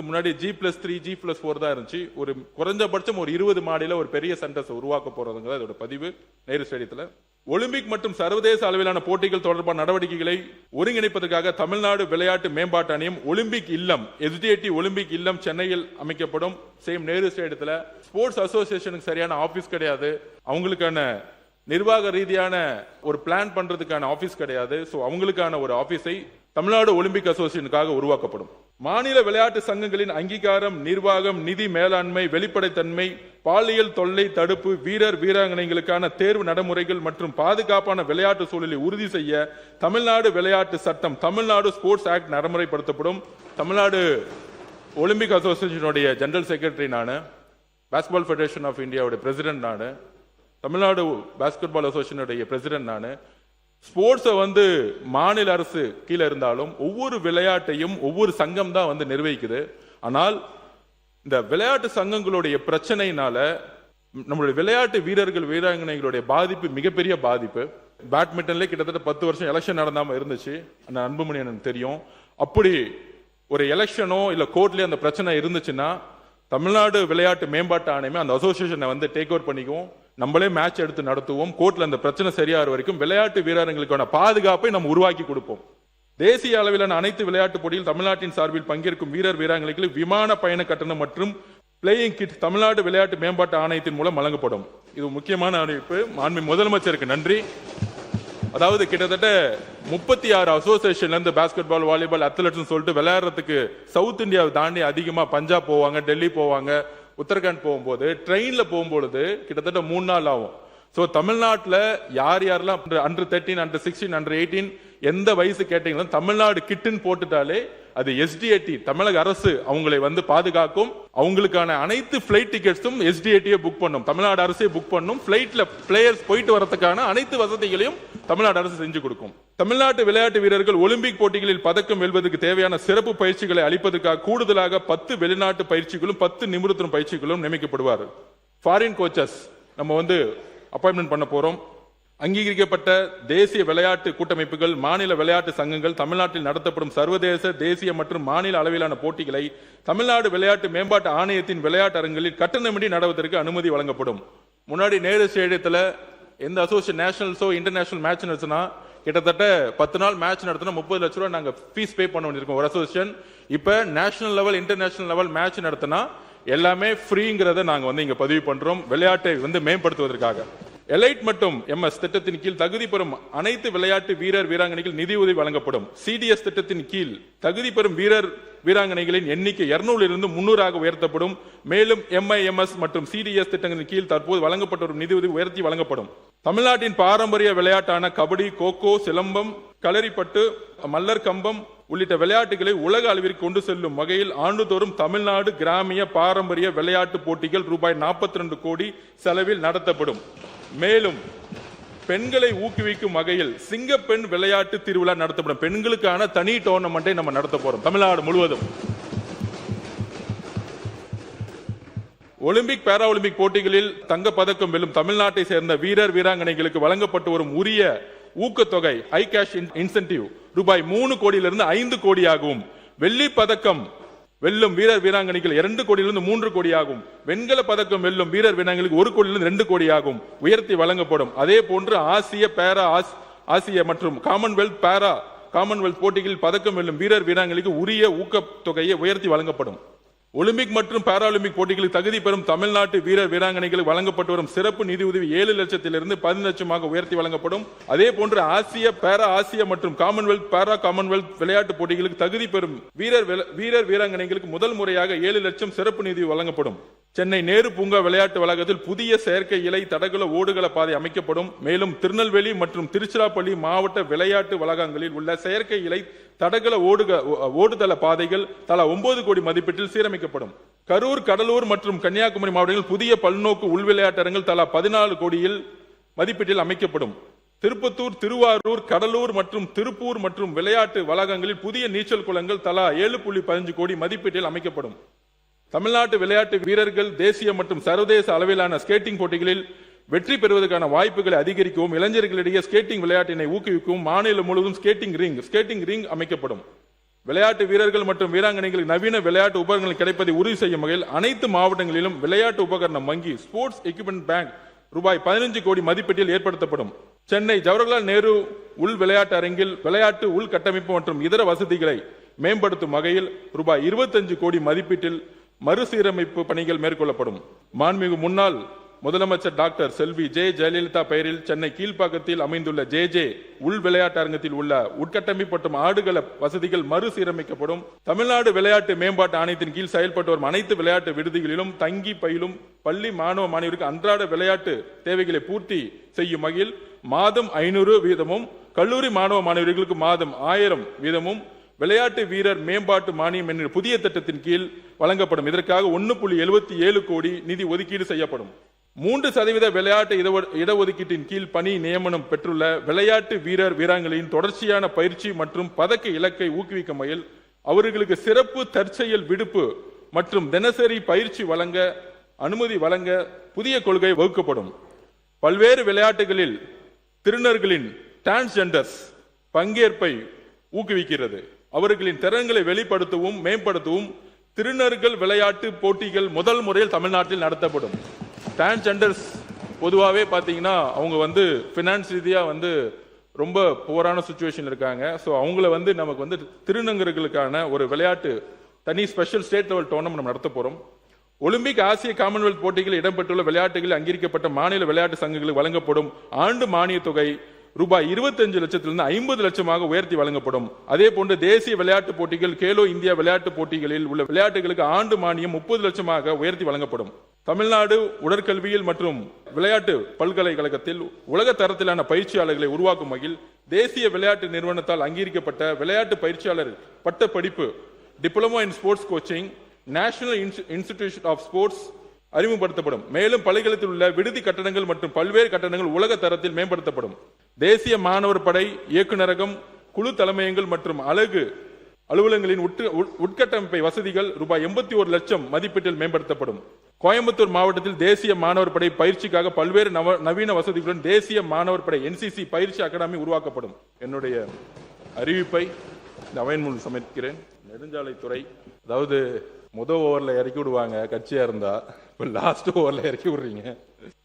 முன்னாடி G+3 G+4 தான் இருந்துச்சு. ஒரு குறைஞ்சபட்சம் ஒரு 20 மாடியில ஒரு பெரிய சென்டர்ஸ் உருவாக்க போறதுங்க அதோட பதிவு நேரு ஸ்டேடியத்துல. ஒலிம்பிக் மற்றும் சர்வதேச அளவிலான போட்டிகள் தொடர்பான நடவடிக்கைகளை ஒருங்கிணைப்பதற்காக தமிழ்நாடு விளையாட்டு மேம்பாட்டு ஆணையம் ஒலிம்பிக் இல்லம் SDAT ஒலிம்பிக் இல்லம் சென்னையில் அமைக்கப்படும். சேம் நேரு ஸ்டேடியத்துல. ஸ்போர்ட்ஸ் அசோசியேஷனுக்கு சரியான ஆபீஸ் கிடையாது, அவங்களுக்கான நிர்வாக ரீதியான ஒரு பிளான் பண்றதுக்கான ஆபீஸ் கிடையாது. சோ அவங்களுக்கான ஒரு ஆபீஸை தமிழ்நாடு ஒலிம்பிக் அசோசியேஷனுக்காக உருவாக்கப்படும். மாநில விளையாட்டு சங்கங்களின் அங்கீகாரம், நிர்வாகம், நிதி மேலாண்மை, வெளிப்படைத்தன்மை, பாலியல் தொல்லை தடுப்பு, வீரர் வீராங்கனைகளுக்கான தேர்வு நடைமுறைகள் மற்றும் பாதுகாப்பான விளையாட்டு சூழலை உறுதி செய்ய தமிழ்நாடு விளையாட்டு சட்டம் தமிழ்நாடு ஸ்போர்ட்ஸ் ஆக்ட் நடைமுறைப்படுத்தப்படும். தமிழ்நாடு ஒலிம்பிக் அசோசியேஷனுடைய ஜெனரல் செக்ரட்டரி நானு, பாஸ்கெட்பால் ஃபெடரேஷன் ஆஃப் இந்தியாவுடைய பிரசிடென்ட் நானு, தமிழ்நாடு பாஸ்கெட்பால் அசோசியேஷனுடைய பிரசிடென்ட் நானு. ஸ்போர்ட்ஸை மாநில அரசு கீழே இருந்தாலும் ஒவ்வொரு விளையாட்டையும் ஒவ்வொரு சங்கம் தான் நிர்வகிக்குது. ஆனால் இந்த விளையாட்டு சங்கங்களுடைய பிரச்சனையினால நம்மளுடைய விளையாட்டு வீரர்கள் வீராங்கனைகளுடைய பாதிப்பு மிகப்பெரிய பாதிப்பு. பேட்மிண்டன்ல கிட்டத்தட்ட 10 வருஷம் எலெக்ஷன் நடந்தாம இருந்துச்சு. அந்த அன்புமணி எனக்கு தெரியும். அப்படி ஒரு எலெக்ஷனோ இல்ல கோர்ட்லயே அந்த பிரச்சனை இருந்துச்சுன்னா தமிழ்நாடு விளையாட்டு மேம்பாட்டு ஆணையமே அந்த அசோசியேஷனை டேக் ஓவர் பண்ணிக்குவோம். நம்மளே மேட்ச் எடுத்து நடத்துவோம். கோர்ட்ல அந்த பிரச்சனை சரியாகிற வரைக்கும் விளையாட்டு வீரர்களுக்கான பாதுகாப்பை நம்ம உருவாக்கி கொடுப்போம். தேசிய அளவிலான அனைத்து விளையாட்டு போட்டியில் தமிழ்நாட்டின் சார்பில் பங்கேற்கும் வீரர் வீராங்கனைகளுக்கு விமான பயண கட்டணம் மற்றும் பிளேயிங் கிட் தமிழ்நாடு விளையாட்டு மேம்பாட்டு ஆணையத்தின் மூலம் வழங்கப்படும். இது முக்கியமான அறிவிப்பு. மாண்புமிகு முதலமைச்சருக்கு நன்றி. அதாவது கிட்டத்தட்ட 36 அசோசியேஷன்ல இருந்து பாஸ்கெட் பால், வாலிபால், அத்லெட்ஸ் சொல்லிட்டு விளையாடுறதுக்கு சவுத் இந்தியாவை தாண்டி அதிகமா பஞ்சாப் போவாங்க, டெல்லி போவாங்க, உத்தரகாண்ட் போகும்போது ட்ரெயின்ல போகும்போது கிட்டத்தட்ட 3 நாள் ஆகும். சோ தமிழ்நாட்டில் யாரெல்லாம் அண்டர் 13, அண்டர் 16, அண்டர் 18 எந்த வயசு கேட்டீங்களும் தமிழ்நாடு கிட்டுன்னு போட்டுட்டாலே அது SDAT தமிழக அரசு அவங்களை பாதுகாக்கும். அவங்களுக்கான அனைத்து பிளைட் டிக்கெட்ஸும் SDAT புக் பண்ணும், தமிழ்நாடு அரசே புக் பண்ணும். பிளைட்ல பிளேயர்ஸ் போயிட்டு வரதுக்கான அனைத்து வசதிகளையும் தமிழ்நாடு அரசு செஞ்சு கொடுக்கும். தமிழ்நாட்டு விளையாட்டு வீரர்கள் ஒலிம்பிக் போட்டிகளில் பதக்கம் வெல்வதற்கு தேவையான சிறப்பு பயிற்சிகளை அளிப்பதற்காக கூடுதலாக 10 வெளிநாட்டு பயிற்சிகளும் 10 நிபுணத்துவம் பயிற்சிகளும் நியமிக்கப்படுவார். ஃபாரின் கோச்சஸ் நம்ம அப்பாயின்மெண்ட் பண்ண போறோம். அங்கீகரிக்கப்பட்ட தேசிய விளையாட்டு கூட்டமைப்புகள், மாநில விளையாட்டு சங்கங்கள் தமிழ்நாட்டில் நடத்தப்படும் சர்வதேச, தேசிய மற்றும் மாநில அளவிலான போட்டிகளை தமிழ்நாடு விளையாட்டு மேம்பாட்டு ஆணையத்தின் விளையாட்டு அரங்குகளில் கட்டணமின்றி நடவதற்கு அனுமதி வழங்கப்படும். முன்னாடி நேரு ஸ்டேடியத்தில் எந்த அசோசியேஷன் நேஷனல்ஸோ இன்டர்நேஷனல் மேட்ச் நடத்தினா கிட்டத்தட்ட 10 நாள் மேட்ச் நடத்தினா 30 லட்ச ரூபாய் நாங்க ஃபீஸ் பே பண்ண வேண்டியிருக்கோம் ஒரு அசோசியேஷன். இப்ப national level, international level match நடத்தினா எல்லாமே ஃப்ரீங்கிறத நாங்க இங்க பதிவு பண்றோம், விளையாட்டை மேம்படுத்துவதற்காக. எலைட் மற்றும் MS திட்டத்தின் கீழ் தகுதி பெறும் அனைத்து விளையாட்டு வீரர் வீராங்கனைகள் நிதி உதவி வழங்கப்படும். CDS திட்டத்தின் கீழ் தகுதி பெறும் வீரர் வீராங்கனைகளின் எண்ணிக்கை 200 இருந்து 300 உயர்த்தப்படும். மேலும் MIMS மற்றும் CDS திட்டங்களின் கீழ் தற்போது வழங்கப்பட்ட ஒரு நிதி உதவி உயர்த்தி வழங்கப்படும். தமிழ்நாட்டின் பாரம்பரிய விளையாட்டான கபடி, கோகோ, சிலம்பம், களரிப்பட்டு, மல்லர் கம்பம் உள்ளிட்ட விளையாட்டுகளை உலக அளவிற்கு கொண்டு செல்லும் வகையில் ஆண்டுதோறும் தமிழ்நாடு கிராமிய பாரம்பரிய விளையாட்டு போட்டிகள் ரூபாய் 42 கோடி செலவில் நடத்தப்படும். மேலும் பெண்களை ஊக்குவிக்கும் வகையில் சிங்கப்பெண் விளையாட்டு திருவிழா நடத்தப்படும். பெண்களுக்கான தனி டோர்னமெண்டை நம்ம நடத்த போறோம் தமிழ்நாடு முழுவதும். ஒலிம்பிக், பாரா ஒலிம்பிக் போட்டிகளில் தங்க பதக்கம் வெல்லும் தமிழ்நாட்டை சேர்ந்த வீரர் வீராங்கனைகளுக்கு வழங்கப்பட்டு வரும் உரிய ஊக்கத்தொகை ஹை கேஷ் இன்சென்டிவ் ரூபாய் 3 கோடியிலிருந்து 5 கோடியாகவும், வெள்ளி பதக்கம் வெல்லும் வீரர் வீராங்கனைகள் 2 கோடியிலிருந்து 3 கோடியாகும், வெண்கல பதக்கம் வெல்லும் வீரர் வீராங்கனைகளுக்கு 1 கோடியிலிருந்து 2 கோடியாகும் உயர்த்தி வழங்கப்படும். அதே போன்று ஆசிய பேரா ஆசிய மற்றும் காமன்வெல்த் போட்டிகளில் பதக்கம் வெல்லும் வீரர் வீராங்கனைகளுக்கு உரிய ஊக்கத்தொகையை உயர்த்தி வழங்கப்படும். ஒலிம்பிக் மற்றும் பாராலிம்பிக் போட்டிகளுக்கு தகுதி பெறும் தமிழ்நாட்டு வீரர் வீராங்கனைகளுக்கு வழங்கப்பட்டு வரும் சிறப்பு நிதியுதவி 7 லட்சத்திலிருந்து 10 லட்சமாக உயர்த்தி வழங்கப்படும். அதே போன்று ஆசிய பேரா ஆசிய மற்றும் காமன்வெல்த் விளையாட்டு போட்டிகளுக்கு தகுதி பெறும் வீரர் வீராங்கனைகளுக்கு முதல் முறையாக 7 லட்சம் சிறப்பு நிதி வழங்கப்படும். சென்னை நேரு பூங்கா விளையாட்டு வளாகத்தில் புதிய செயற்கை இலை தடகள ஓடுகள பாதை அமைக்கப்படும். மேலும் திருநெல்வேலி மற்றும் திருச்சிராப்பள்ளி மாவட்ட விளையாட்டு வளாகங்களில் உள்ள செயற்கை இலை தடகள ஓடுதள பாதைகள் தலா 9 கோடி மதிப்பீட்டில் சீரமைக்கப்படும். கரூர், கடலூர் மற்றும் கன்னியாகுமரி மாவட்டங்களில் புதிய பல்நோக்கு உள் விளையாட்டரங்கள் தலா 14 கோடியில் மதிப்பீட்டில் அமைக்கப்படும். திருப்பத்தூர், திருவாரூர், கடலூர் மற்றும் திருப்பூர் மற்றும் விளையாட்டு வளாகங்களில் புதிய நீச்சல் குளங்கள் தலா 7.15 கோடி மதிப்பீட்டில் அமைக்கப்படும். தமிழ்நாட்டு விளையாட்டு வீரர்கள் தேசிய மற்றும் சர்வதேச அளவிலான ஸ்கேட்டிங் போட்டிகளில் வெற்றி பெறுவதற்கான வாய்ப்புகளை அதிகரிக்கவும், இளைஞர்களிடையே ஸ்கேட்டிங் விளையாட்டினை ஊக்குவிக்கவும் மாநிலம் முழுவதும் ஸ்கேட்டிங் ரிங் அமைக்கப்படும். விளையாட்டு வீரர்கள் மற்றும் வீராங்கனைகளுக்கு நவீன விளையாட்டு உபகரணங்கள் கிடைப்பதை உறுதி செய்யும் வகையில் அனைத்து மாவட்டங்களிலும் விளையாட்டு உபகரணம் வங்கி ஸ்போர்ட்ஸ் எக்யூப்மெண்ட் பேங்க் ரூபாய் 15 கோடி மதிப்பீட்டில் ஏற்படுத்தப்படும். சென்னை ஜவஹர்லால் நேரு உள் விளையாட்டு அரங்கில் விளையாட்டு உள்கட்டமைப்பு மற்றும் இதர வசதிகளை மேம்படுத்தும் வகையில் ரூபாய் 25 கோடி மதிப்பீட்டில் மறுசீரமைப்பு பணிகள் மேற்கொள்ளப்படும். மாண்புமிகு முன்னாள் முதலமைச்சர் டாக்டர் செல்வி ஜெயலலிதா பெயரில் சென்னை கீழ்ப்பாக்கத்தில் அமைந்துள்ள ஜே உள் விளையாட்டு அரங்கத்தில் உள்ள உட்கட்டமைப்பு மற்றும் ஆடுகள வசதிகள் மறுசீரமைக்கப்படும். தமிழ்நாடு விளையாட்டு மேம்பாட்டு ஆணையத்தின் கீழ் செயல்பட்டு வரும் அனைத்து விளையாட்டு விடுதிகளிலும் தங்கி பயிலும் பள்ளி மாணவ மாணவியருக்கு அன்றாட விளையாட்டு தேவைகளை பூர்த்தி செய்யும் வகையில் மாதம் 500 வீதமும், கல்லூரி மாணவ மாணவியர்களுக்கு மாதம் 1000 வீதமும் விளையாட்டு வீரர் மேம்பாட்டு மானியம் என்ற புதிய திட்டத்தின் கீழ் வழங்கப்படும். இதற்காக 1.77 கோடி நிதி ஒதுக்கீடு செய்யப்படும். 3% விளையாட்டு இடஒதுக்கீட்டின் கீழ் பணி நியமனம் பெற்றுள்ள விளையாட்டு வீரர் வீராங்கனைகளின் தொடர்ச்சியான பயிற்சி மற்றும் பதக்க இலக்கை ஊக்குவிக்கும் வகையில் அவர்களுக்கு சிறப்பு தற்செயல் விடுப்பு மற்றும் தினசரி பயிற்சி வழங்க அனுமதி வழங்க புதிய கொள்கை வகுக்கப்படும். பல்வேறு விளையாட்டுகளில் திருநர்களின் டிரான்ஸ்ஜெண்டர்ஸ் பங்கேற்பை ஊக்குவிக்கிறது. அவர்களின் திறன்களை வெளிப்படுத்தவும் மேம்படுத்தவும் திருநர்கள் விளையாட்டு போட்டிகள் முதல் முறையில் தமிழ்நாட்டில் நடத்தப்படும். டிரான்ஸ்ஜெண்டர்ஸ் பொதுவாகவே பார்த்தீங்கன்னா அவங்க ஃபினான்ஸ் ரீதியாக ரொம்ப புவரான சுச்சுவேஷன் இருக்காங்க. ஸோ அவங்கள நமக்கு திருநங்கர்களுக்கான ஒரு விளையாட்டு தனி ஸ்பெஷல் ஸ்டேட் லெவல் டோர்னமெண்ட் நம்ம நடத்த போகிறோம். ஒலிம்பிக், ஆசிய, காமன்வெல்த் போட்டிகளில் இடம்பெற்றுள்ள விளையாட்டுகளில் அங்கீகரிக்கப்பட்ட மாநில விளையாட்டு சங்கங்களுக்கு வழங்கப்படும் ஆண்டு மானிய தொகை ரூபாய் 25 லட்சத்திலிருந்து 50 லட்சமாக உயர்த்தி வழங்கப்படும். அதே போன்று தேசிய விளையாட்டு போட்டிகள், கேலோ இந்தியா விளையாட்டு போட்டிகளில் உள்ள விளையாட்டுகளுக்கு ஆண்டு மானியம் 30 லட்சமாக உயர்த்தி வழங்கப்படும். தமிழ்நாடு உடற்கல்வியில் மற்றும் விளையாட்டு பல்கலைக்கழகத்தில் உலக தரத்திலான பயிற்சியாளர்களை உருவாக்கும் வகையில் தேசிய விளையாட்டு நிறுவனத்தால் அங்கீகரிக்கப்பட்ட விளையாட்டு பயிற்சியாளர் பட்ட படிப்பு diploma in sports coaching national institution of sports அறிமுகப்படுத்தப்படும். மேலும் பல்கலைக்கழகத்தில் உள்ள விடுதி கட்டணங்கள் மற்றும் பல்வேறு கட்டணங்கள் உலக தரத்தில் மேம்படுத்தப்படும். தேசிய மாணவர் படை இயக்குநரகம், குழு தலைமையங்கள் மற்றும் அலுவலகங்களின் உட்கட்டமைப்பை வசதிகள் ரூபாய் 81 லட்சம் மதிப்பீட்டில் மேம்படுத்தப்படும். கோயம்புத்தூர் மாவட்டத்தில் தேசிய மாணவர் படை பயிற்சிக்காக பல்வேறு நவீன வசதிகளுடன் தேசிய மாணவர் படை NCC பயிற்சி அகாடமி உருவாக்கப்படும். என்னுடைய அறிவிப்பை இந்த அவையின் முன் சமர்ப்பிக்கிறேன். நெடுஞ்சாலைத்துறை, அதாவது முதல் ஓவரில் இறக்கி விடுவாங்க கட்சியா இருந்தா, இப்போ லாஸ்ட் ஓவரில் இறக்கி விடுறீங்க.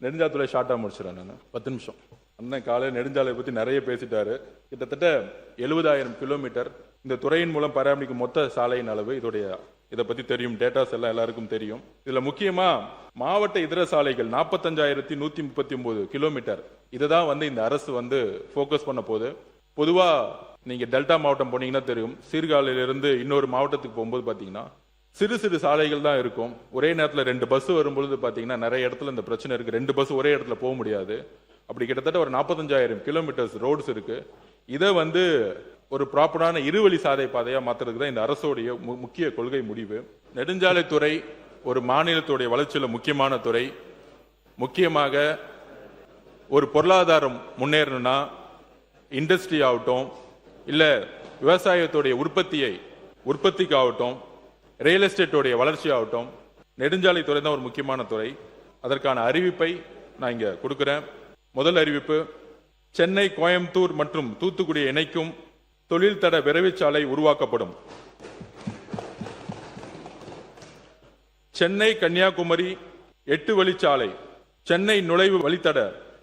நெடுஞ்சாலைத்துறை ஷார்ட்டாக முடிச்சிடறேன். நான் 10 நிமிஷம். அண்ணன் காலையில் நெடுஞ்சாலை பற்றி நிறைய பேசிட்டாரு. கிட்டத்தட்ட 70,000 கிலோமீட்டர் இந்த துறையின் மூலம் பராமரிக்கும் மொத்த சாலையின் அளவு. இதை பற்றி தெரியும், டேட்டாஸ் எல்லாம் எல்லாருக்கும் தெரியும். இதில் முக்கியமாக மாவட்ட இதர சாலைகள் 45,139 கிலோமீட்டர். இதை தான் இந்த அரசு ஃபோக்கஸ் பண்ண போகுது. பொதுவாக நீங்கள் டெல்டா மாவட்டம் போனீங்கன்னா தெரியும், சீர்காழியிலிருந்து இன்னொரு மாவட்டத்துக்கு போகும்போது பார்த்தீங்கன்னா சிறு சிறு சாலைகள் தான் இருக்கும். ஒரே நேரத்தில் 2 பஸ் வரும்பொழுது பார்த்தீங்கன்னா நிறைய இடத்துல இந்த பிரச்சனை இருக்கு. 2 பஸ் ஒரே இடத்துல போக முடியாது. அப்படி கிட்டத்தட்ட ஒரு 45,000 கிலோமீட்டர்ஸ் ரோட்ஸ் இருக்கு. இதை ஒரு ப்ராப்பரான இருவழி சாலை பாதையா மாத்துறதுக்கு தான் இந்த அரசோடைய முக்கிய கொள்கை முடிவு. நெடுஞ்சாலைத்துறை ஒரு மாநிலத்துடைய வளர்ச்சியில் முக்கியமான துறை. முக்கியமாக ஒரு பொருளாதாரம் முன்னேறணும்னா இண்டஸ்ட்ரி ஆகட்டும், இல்லை விவசாயத்துடைய உற்பத்திக்கு ஆகட்டும், ரியல் எஸ்டேட்டோடைய வளர்ச்சி ஆகட்டும், நெடுஞ்சாலைத்துறை தான் ஒரு முக்கியமான துறை. அதற்கான அறிவிப்பை நான் இங்கே கொடுக்குறேன். முதல் அறிவிப்பு, சென்னை, கோயம்புத்தூர் மற்றும் தூத்துக்குடியை இணைக்கும் தொழில்தட விரைவுச்சாலை உருவாக்கப்படும். சென்னை கன்னியாகுமரி 8 வழிச்சாலை, சென்னை நுழைவு வழித்தட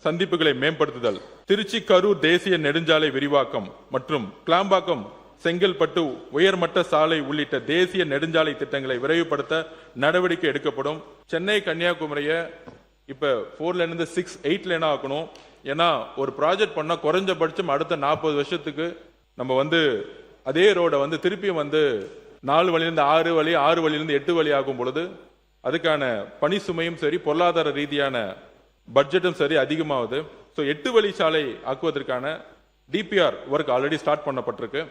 சந்திப்புகளை மேம்படுத்துதல், திருச்சி கரூர் தேசிய நெடுஞ்சாலை விரிவாக்கம் மற்றும் கிளாம்பாக்கம் செங்கல்பட்டு உயர்மட்ட சாலை உள்ளிட்ட தேசிய நெடுஞ்சாலை திட்டங்களை விரைவுபடுத்த நடவடிக்கை எடுக்கப்படும். சென்னை கன்னியாகுமரியை இப்ப 4 லேன் இருந்து 6, 8 லேனா ஆக்கணும். ஏன்னா ஒரு ப்ராஜெக்ட் பண்ணா குறைஞ்சபட்சம் அடுத்த 40 வருஷத்துக்கு நம்ம அதே ரோட திருப்பியும் 4 வழியிலிருந்து 6 வழி, 6 வழியிலிருந்து 8 வழி ஆகும் பொழுது அதுக்கான பணி சுமையும் சரி, பொருளாதார ரீதியான பட்ஜெட்டும் சரி அதிகமாகுது. ஸோ 8 வழி சாலை ஆக்குவதற்கான டிபிஆர் ஒர்க் ஆல்ரெடி ஸ்டார்ட் பண்ணப்பட்டிருக்கு.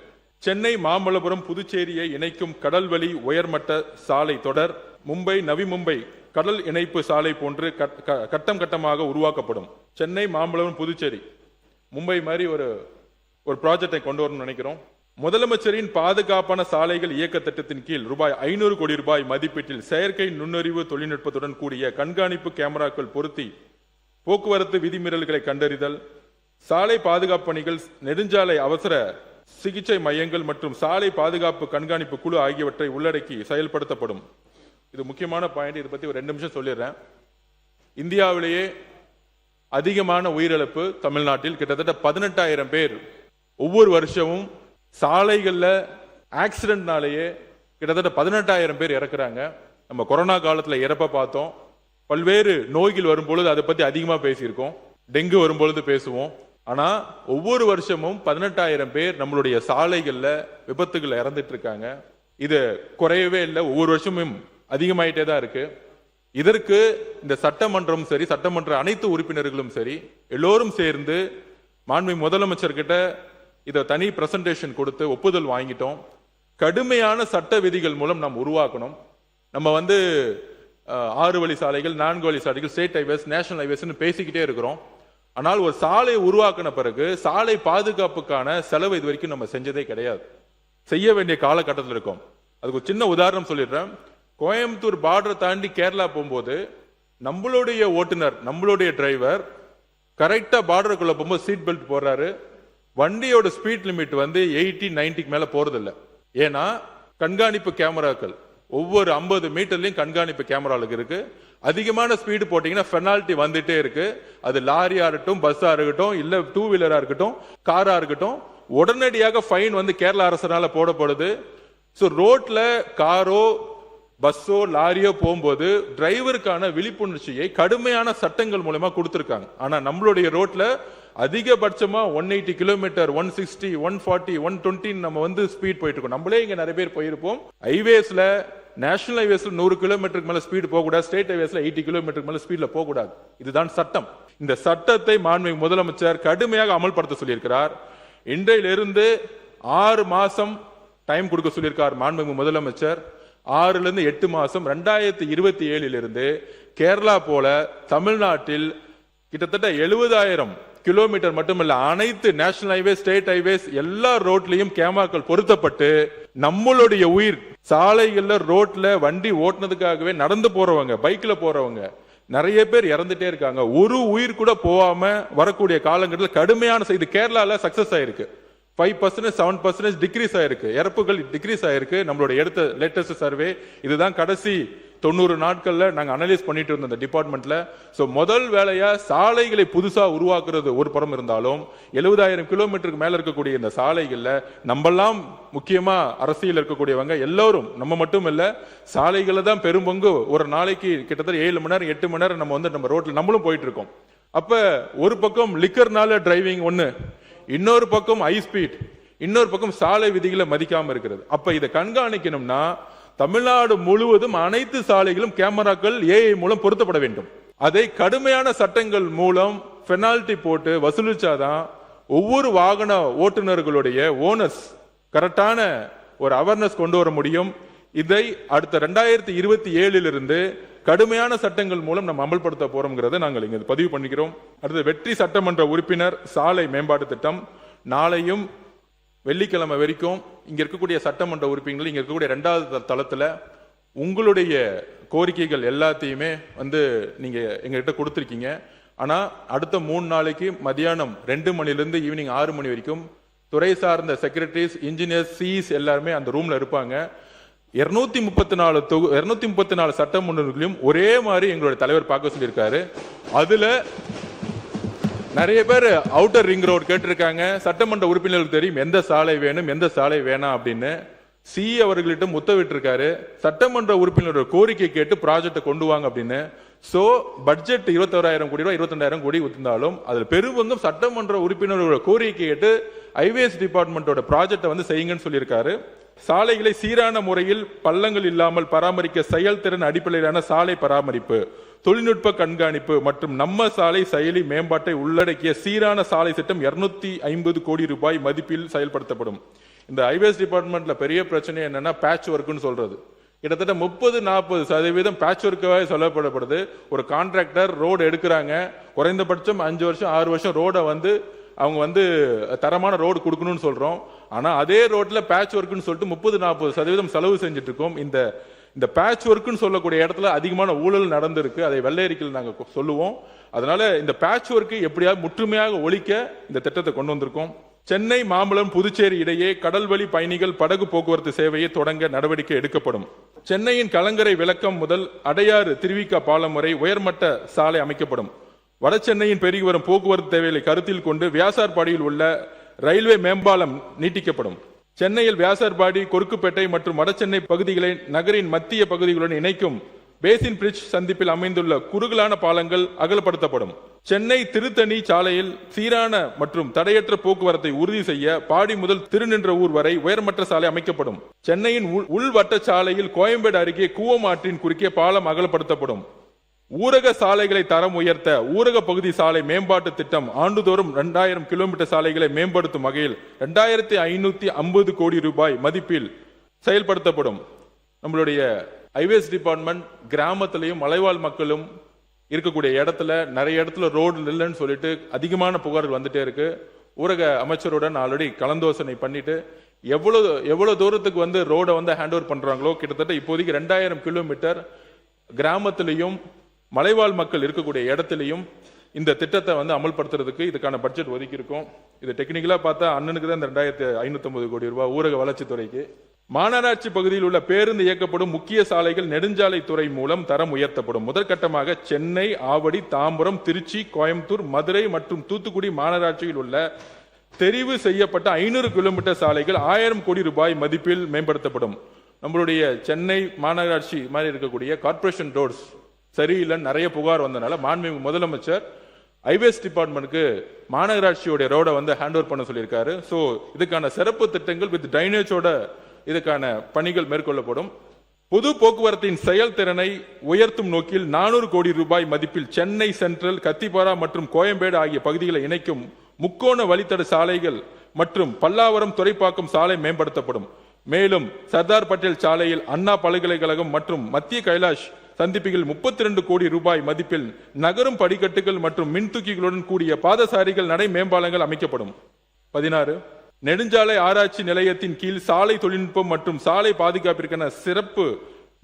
சென்னை மாமல்லபுரம் புதுச்சேரியை இணைக்கும் கடல்வழி உயர்மட்ட சாலை தொடர், மும்பை நவி மும்பை கடல் இணைப்பு சாலை போன்று கட்டம் கட்டமாக உருவாக்கப்படும். சென்னை மாமல்லபுரம் புதுச்சேரி மும்பை மாதிரி ஒரு ப்ராஜெக்டை கொண்டு வரணும்னு நினைக்கிறோம். முதலமைச்சரின் பாதுகாப்பான சாலைகள் இயக்க திட்டத்தின் கீழ் ரூபாய் 500 கோடி ரூபாய் மதிப்பீட்டில் செயற்கை நுண்ணறிவு தொழில்நுட்பத்துடன் கூடிய கண்காணிப்பு கேமராக்கள் பொருத்தி போக்குவரத்து விதிமீறல்களை கண்டறிதல், சாலை பாதுகாப்பு பணிகள், நெடுஞ்சாலை அவசர சிகிச்சை மையங்கள் மற்றும் சாலை பாதுகாப்பு கண்காணிப்பு குழு ஆகியவற்றை உள்ளடக்கி செயல்படுத்தப்படும். இது முக்கியமான பாயிண்ட். இதை பத்தி ஒரு 2 நிமிஷம் சொல்லிடுறேன். இந்தியாவிலேயே அதிகமான உயிரிழப்பு தமிழ்நாட்டில் கிட்டத்தட்ட 18,000 பேர் ஒவ்வொரு வருஷமும் சாலைகள்ல ஆக்சிடென்ட்னாலேயே கிட்டத்தட்ட 18,000 பேர் இறக்குறாங்க. நம்ம கொரோனா காலத்துல இறப்ப பார்த்தோம். பல்வேறு நோய்கள் வரும்பொழுது அதை பத்தி அதிகமா பேசியிருக்கோம். டெங்கு வரும்பொழுது பேசுவோம். ஆனா ஒவ்வொரு வருஷமும் 18,000 பேர் நம்மளுடைய சாலைகள்ல விபத்துகள் இறந்துட்டு இருக்காங்க. இது குறையவே இல்லை, ஒவ்வொரு வருஷமும் அதிகமாயிட்டே தான் இருக்கு. இதற்கு இந்த சட்டமன்றம் சரி, சட்டமன்ற அனைத்து உறுப்பினர்களும் சரி, எல்லோரும் சேர்ந்து மாண்புமிகு முதலமைச்சர் கிட்ட இதை தனி பிரசன்டேஷன் கொடுத்து ஒப்புதல் வாங்கிட்டோம். கடுமையான சட்ட விதிகள் மூலம் நாம் உருவாக்கணும். நம்ம 6 வழி சாலைகள், 4 வழி சாலைகள், ஸ்டேட் ஹைவேஸ், நேஷனல் ஹைவேஸ்னு பேசிக்கிட்டே இருக்கிறோம். ஆனால் ஒரு சாலை உருவாக்கின பிறகு சாலை பாதுகாப்புக்கான செலவு இது வரைக்கும் நம்ம செஞ்சதே கிடையாது. செய்ய வேண்டிய காலகட்டத்தில் இருக்கோம். அதுக்கு ஒரு சின்ன உதாரணம் சொல்லிடுறேன். கோயம்புத்தூர் பார்டர் தாண்டி கேரளா போகும்போது நம்மளுடைய ஓட்டுநர், நம்மளுடைய டிரைவர் கரெக்டா பார்டருக்குள்ள போகும்போது சீட் பெல்ட் போடுறாரு. வண்டியோட ஸ்பீட் லிமிட் 80, 90க்கு மேல போறது இல்லை. ஏன்னா கண்காணிப்பு கேமராக்கள் ஒவ்வொரு 50 மீட்டர்லயும் கண்காணிப்பு கேமராவுக்கு இருக்கு. அதிகமான ஸ்பீடு போட்டீங்கன்னா பெனால்டி வந்துட்டே இருக்கு. அது லாரியா இருக்கட்டும், பஸ்ஸா இருக்கட்டும், இல்ல 2 வீலரா இருக்கட்டும், காரா இருக்கட்டும், உடனடியாக ஃபைன் கேரள அரசால போடப்படுது. ஸோ ரோட்ல காரோ பஸ்ஸோ லாரியோ போகும்போது டிரைவருக்கான விழிப்புணர்ச்சியை கடுமையான சட்டங்கள் மூலமா கொடுத்திருக்காங்க. ஆனா நம்மளுடைய ரோட்ல அதிகபட்சமா 180 கிலோமீட்டர், 160, 140, 120 நம்ம ஸ்பீட் போயிட்டு இருக்கோம். நம்மளே இங்க நிறைய பேர் போயிருப்போம். ஹைவேஸ்ல, நேஷனல் ஹைவேஸ்ல 100 கிலோமீட்டருக்கு மேல ஸ்பீடு போக கூடாது. ஸ்டேட் ஹைவேஸ்ல 80 கிலோமீட்டருக்கு மேல ஸ்பீட்ல போக கூடாது. இதுதான் சட்டம். இந்த சட்டத்தை மாண்புமிகு முதலமைச்சர் கடுமையாக அமல்படுத்த சொல்லியிருக்கிறார். இன்றையிலிருந்து 6 மாசம் டைம் கொடுக்க சொல்லியிருக்கார் மாண்புமிகு முதலமைச்சர். 6ல இருந்து 8 மாசம் 2027 கேரளா போல தமிழ்நாட்டில் கிட்டத்தட்ட 70,000 கிலோமீட்டர் மட்டுமல்ல, அனைத்து நேஷனல் ஹைவேஸ், ஸ்டேட் ஹைவேஸ் எல்லா ரோட்லயும் கேமராக்கள் பொருத்தப்பட்டு நம்மளுடைய உயிர் சாலைகள்ல, ரோட்ல வண்டி ஓட்டுனதுக்காகவே நடந்து போறவங்க, பைக்ல போறவங்க நிறைய பேர் இறந்துட்டே இருக்காங்க. ஒரு உயிர் கூட போகாம வரக்கூடிய காலங்கட்டத்தில் கடுமையான செய்தி. கேரளால சக்சஸ் ஆயிருக்கு. 5%, 7% டிக்ரீஸ் ஆயிருக்கு. இறப்புகள் டிக்ரீஸ் ஆயிருக்கு. நம்மளுடைய எடுத்த லேட்டஸ்ட் சர்வே இதுதான். கடைசி 90 நாட்கள்ல நாங்க அனலைஸ் பண்ணிட்டு இருந்தோம் இந்த டிபார்ட்மெண்ட்ல. சோ முதல் வேலையா சாலைகளை புதுசா உருவாக்குறது ஒரு புறம் இருந்தாலும் 70,000 கிலோமீட்டருக்கு மேல இருக்கக்கூடிய இந்த சாலைகள்ல நம்மெல்லாம் முக்கியமா அரசியல் இருக்கக்கூடியவங்க எல்லாரும், நம்ம மட்டும் இல்ல, சாலைகளை தான் பெரும்பங்கு. ஒரு நாளைக்கு கிட்டத்தட்ட 7 மணி நேரம் 8 மணி நேரம் நம்ம நம்ம ரோட்ல நம்மளும் போயிட்டு இருக்கோம். அப்ப ஒரு பக்கம் லிக்கர்னால டிரைவிங் ஒண்ணு, இன்னொரு பக்கம் ஹை ஸ்பீட், இன்னொரு பக்கம் சாலை விதிகளை மதிக்காம இருக்கிறது. அப்ப இதை கண்காணிக்கணும்னா தமிழ்நாடு முழுவதும் அனைத்து சாலைகளும் கேமராக்கள் ஏஐ மூலம் பொருத்தப்பட வேண்டும். அதை கடுமையான சட்டங்கள் மூலம் பெனால்டி போட்டு வசூலிச்சாதான் ஒவ்வொரு வாகன ஓட்டுநர்களுடைய ஓனர்ஸ் கரெக்டான ஒரு அவேர்னஸ் கொண்டு வர முடியும். இதை அடுத்த 2027 கடுமையான சட்டங்கள் மூலம் நம்ம அமல்படுத்த போறோம்ங்கிறத நாங்கள் இங்க பதிவு பண்ணிக்கிறோம். அடுத்து வெற்றி சட்டமன்ற உறுப்பினர் சாலை மேம்பாட்டு திட்டம். நாளையும் வெள்ளிக்கிழமை வரைக்கும் இங்க இருக்கக்கூடிய சட்டமன்ற உறுப்பினர்கள் இங்க இருக்கக்கூடிய 2வது தளத்துல உங்களுடைய கோரிக்கைகள் எல்லாத்தையுமே நீங்க எங்ககிட்ட கொடுத்திருக்கீங்க. ஆனா அடுத்த 3 நாளைக்கு மதியானம் 2 மணிலிருந்து ஈவினிங் 6 மணி வரைக்கும் துறை சார்ந்த செக்ரட்டரிஸ், இன்ஜினியர்ஸ், சிஇஸ் எல்லாருமே அந்த ரூம்ல இருப்பாங்க. 234 சட்டமன்றங்களையும் ஒரே மாதிரி எங்களுடைய தலைவர் பார்க்க சொல்லியிருக்காரு. அதுல நிறைய பேர் அவுட்டர் ரிங் ரோடு கேட்டிருக்காங்க. சட்டமன்ற உறுப்பினர்களுக்கு தெரியும் எந்த சாலை வேணும், எந்த சாலை வேணாம் அப்படின்னு. சி அவர்களிடம் உத்தரவிட்டிருக்காரு, சட்டமன்ற உறுப்பினரோட கோரிக்கை கேட்டு ப்ராஜெக்டை கொண்டு வாங்க அப்படின்னு. சோ பட்ஜெட் 21,000 கோடி ரூபாய், 22,000 கோடி இருந்தாலும் அதுல பெரும்பங்கும் சட்டமன்ற உறுப்பினரோட கோரிக்கை கேட்டு ஹைவேஸ் டிபார்ட்மெண்டோட ப்ராஜெக்டை வந்து செய்யுங்கன்னு சொல்லியிருக்காரு. சாலைகளை சீரான முறையில் பள்ளங்கள் இல்லாமல் பராமரிக்க செயல்திறன் அடிப்படையிலான சாலை பராமரிப்பு, தொழில்நுட்ப கண்காணிப்பு மற்றும் நம்ம சாலை செயலி மேம்பாட்டை உள்ளடக்கிய சீரான சாலை திட்டம் 250 கோடி ரூபாய் மதிப்பில் செயல்படுத்தப்படும். இந்த ஹைவேஸ் டிபார்ட்மெண்ட்ல பெரிய பிரச்சனை என்னன்னா பேட்ச் ஒர்க்னு சொல்றது. கிட்டத்தட்ட 30-40% பேட்ச் ஒர்க்காக சொல்லப்படப்படுது. ஒரு கான்ட்ராக்டர் ரோடு எடுக்கிறாங்க, குறைந்தபட்சம் 5 வருஷம் 6 வருஷம் ரோட வந்து அவங்க வந்து தரமான ரோடு கொடுக்கணும்னு சொல்றோம். ஆனா அதே ரோட்ல பேட்ச் ஒர்க்னு சொல்லிட்டு 30-40% செலவு செஞ்சுட்டு இருக்கோம். இந்த பேட்ச் ஒர்க்னு சொல்லக்கூடிய இடத்துல அதிகமான ஊழல் நடந்திருக்கு. அதை வெள்ளையறிக்கையில் நாங்க சொல்லுவோம். அதனால இந்த பேட்ச் ஒர்க்கை எப்படியாவது முற்றுமையாக ஒழிக்க இந்த திட்டத்தை கொண்டு வந்திருக்கோம். சென்னை, மாம்பலம், புதுச்சேரி இடையே கடல்வழி பயணிகள் படகு போக்குவரத்து சேவையை தொடங்க நடவடிக்கை எடுக்கப்படும். சென்னையின் கலங்கரை விளக்கம் முதல் அடையாறு திருவிக பாலம் வரை உயர்மட்ட சாலை அமைக்கப்படும். வட சென்னையின் பெருகி வரும் போக்குவரத்து தேவைகளை கருத்தில் கொண்டு வியாசார்பாடியில் உள்ள ரயில்வே மேம்பாலம் நீட்டிக்கப்படும். சென்னையில் வியாசார்பாடி, கொருக்குப்பேட்டை மற்றும் வட சென்னை பகுதிகளை நகரின் மத்திய பகுதிகளுடன் இணைக்கும் பேசின் பிரிட்ஜ் சந்திப்பில் அமைந்துள்ள குறுகலான பாலங்கள் அகலப்படுத்தப்படும். சென்னை திருத்தணி சாலையில் சீரான மற்றும் தடையற்ற போக்குவரத்தை உறுதி செய்ய பாடி முதல் திருநின்றவூர் வரை உயர்மட்ட சாலை அமைக்கப்படும். சென்னையின் உள்வட்ட சாலையில் கோயம்பேடு அருகே கூவமாற்றின் குறுக்கே பாலம் அகலப்படுத்தப்படும். ஊரக சாலைகளை தரம் உயர்த்த ஊரக பகுதி சாலை மேம்பாட்டு திட்டம் ஆண்டுதோறும் 2000 கிலோமீட்டர் சாலைகளை மேம்படுத்தும் வகையில் 2550 கோடி ரூபாய் மதிப்பில் செயல்படுத்தப்படும். நம்மளுடைய ஹைவேஸ் டிபார்ட்மெண்ட் கிராமத்திலையும் மலைவாழ் மக்களும் இருக்கக்கூடிய இடத்துல நிறைய இடத்துல ரோடு இல்லைன்னு சொல்லிட்டு அதிகமான புகார்கள் வந்துட்டே இருக்கு. ஊரக அமைச்சருடன் ஆல்ரெடி கலந்தோசனை பண்ணிட்டு எவ்வளவு தூரத்துக்கு வந்து ரோட வந்து ஹேண்ட் ஓவர் பண்றாங்களோ கிட்டத்தட்ட இப்போதைக்கு 2000 கிலோமீட்டர் கிராமத்திலையும் மலைவாழ் மக்கள் இருக்கக்கூடிய இடத்திலையும் இந்த திட்டத்தை வந்து அமல்படுத்துறதுக்கு இதுக்கான பட்ஜெட் ஒதுக்கி இருக்கோம். இது டெக்னிக்கலா பார்த்தா அண்ணனுக்கு தான் இந்த 2550 கோடி ரூபாய் ஊரக வளர்ச்சித்துறைக்கு. மாநகராட்சி பகுதியில் உள்ள பேருந்து இயக்கப்படும் முக்கிய சாலைகள் நெடுஞ்சாலை துறை மூலம் தரம் உயர்த்தப்படும். முதற்கட்டமாக சென்னை, ஆவடி, தாம்பரம், திருச்சி, கோயம்புத்தூர், மதுரை மற்றும் தூத்துக்குடி மாநகராட்சியில் உள்ள தெரிவு செய்யப்பட்ட 500 கிலோமீட்டர் சாலைகள் 1000 கோடி ரூபாய் மதிப்பில் மேம்படுத்தப்படும். நம்மளுடைய சென்னை மாநகராட்சி மாதிரி இருக்கக்கூடிய கார்பரேஷன் ரோட்ஸ் சரியில்லைன்னு நிறைய புகார் வந்தனால மாண்புமிகு முதலமைச்சர் ஹைவேஸ் டிபார்ட்மெண்ட்டுக்கு மாநகராட்சியோட ரோட வந்து ஹேண்ட் ஓவர் பண்ண சொல்லியிருக்காரு. ஸோ இதுக்கான சிறப்பு திட்டங்கள் வித் டைனேஜோட இதுக்கான பணிகள் மேற்கொள்ளப்படும். பொது போக்குவரத்தின் செயல்திறனை உயர்த்தும் நோக்கில் 400 கோடி ரூபாய் மதிப்பில் சென்னை சென்ட்ரல், கத்திப்பாரா மற்றும் கோயம்பேடு ஆகிய பகுதிகளை இணைக்கும் முக்கோண வழித்தட சாலைகள் மற்றும் பல்லாவரம், துறைப்பாக்கம் சாலை மேம்படுத்தப்படும். மேலும் சர்தார் பட்டேல் சாலையில் அண்ணா பல்கலைக்கழகம் மற்றும் மத்திய கைலாஷ் சந்திப்புகளில் 32 கோடி ரூபாய் மதிப்பில் நகரும் படிக்கட்டுகள் மற்றும் மின்தூக்கிகளுடன் கூடிய பாதசாரிகள் நடை மேம்பாலங்கள் அமைக்கப்படும். 16 நெடுஞ்சாலை ஆராய்ச்சி நிலையத்தின் கீழ் சாலை தொழில்நுட்பம் மற்றும் சாலை பாதுகாப்பிற்கான சிறப்பு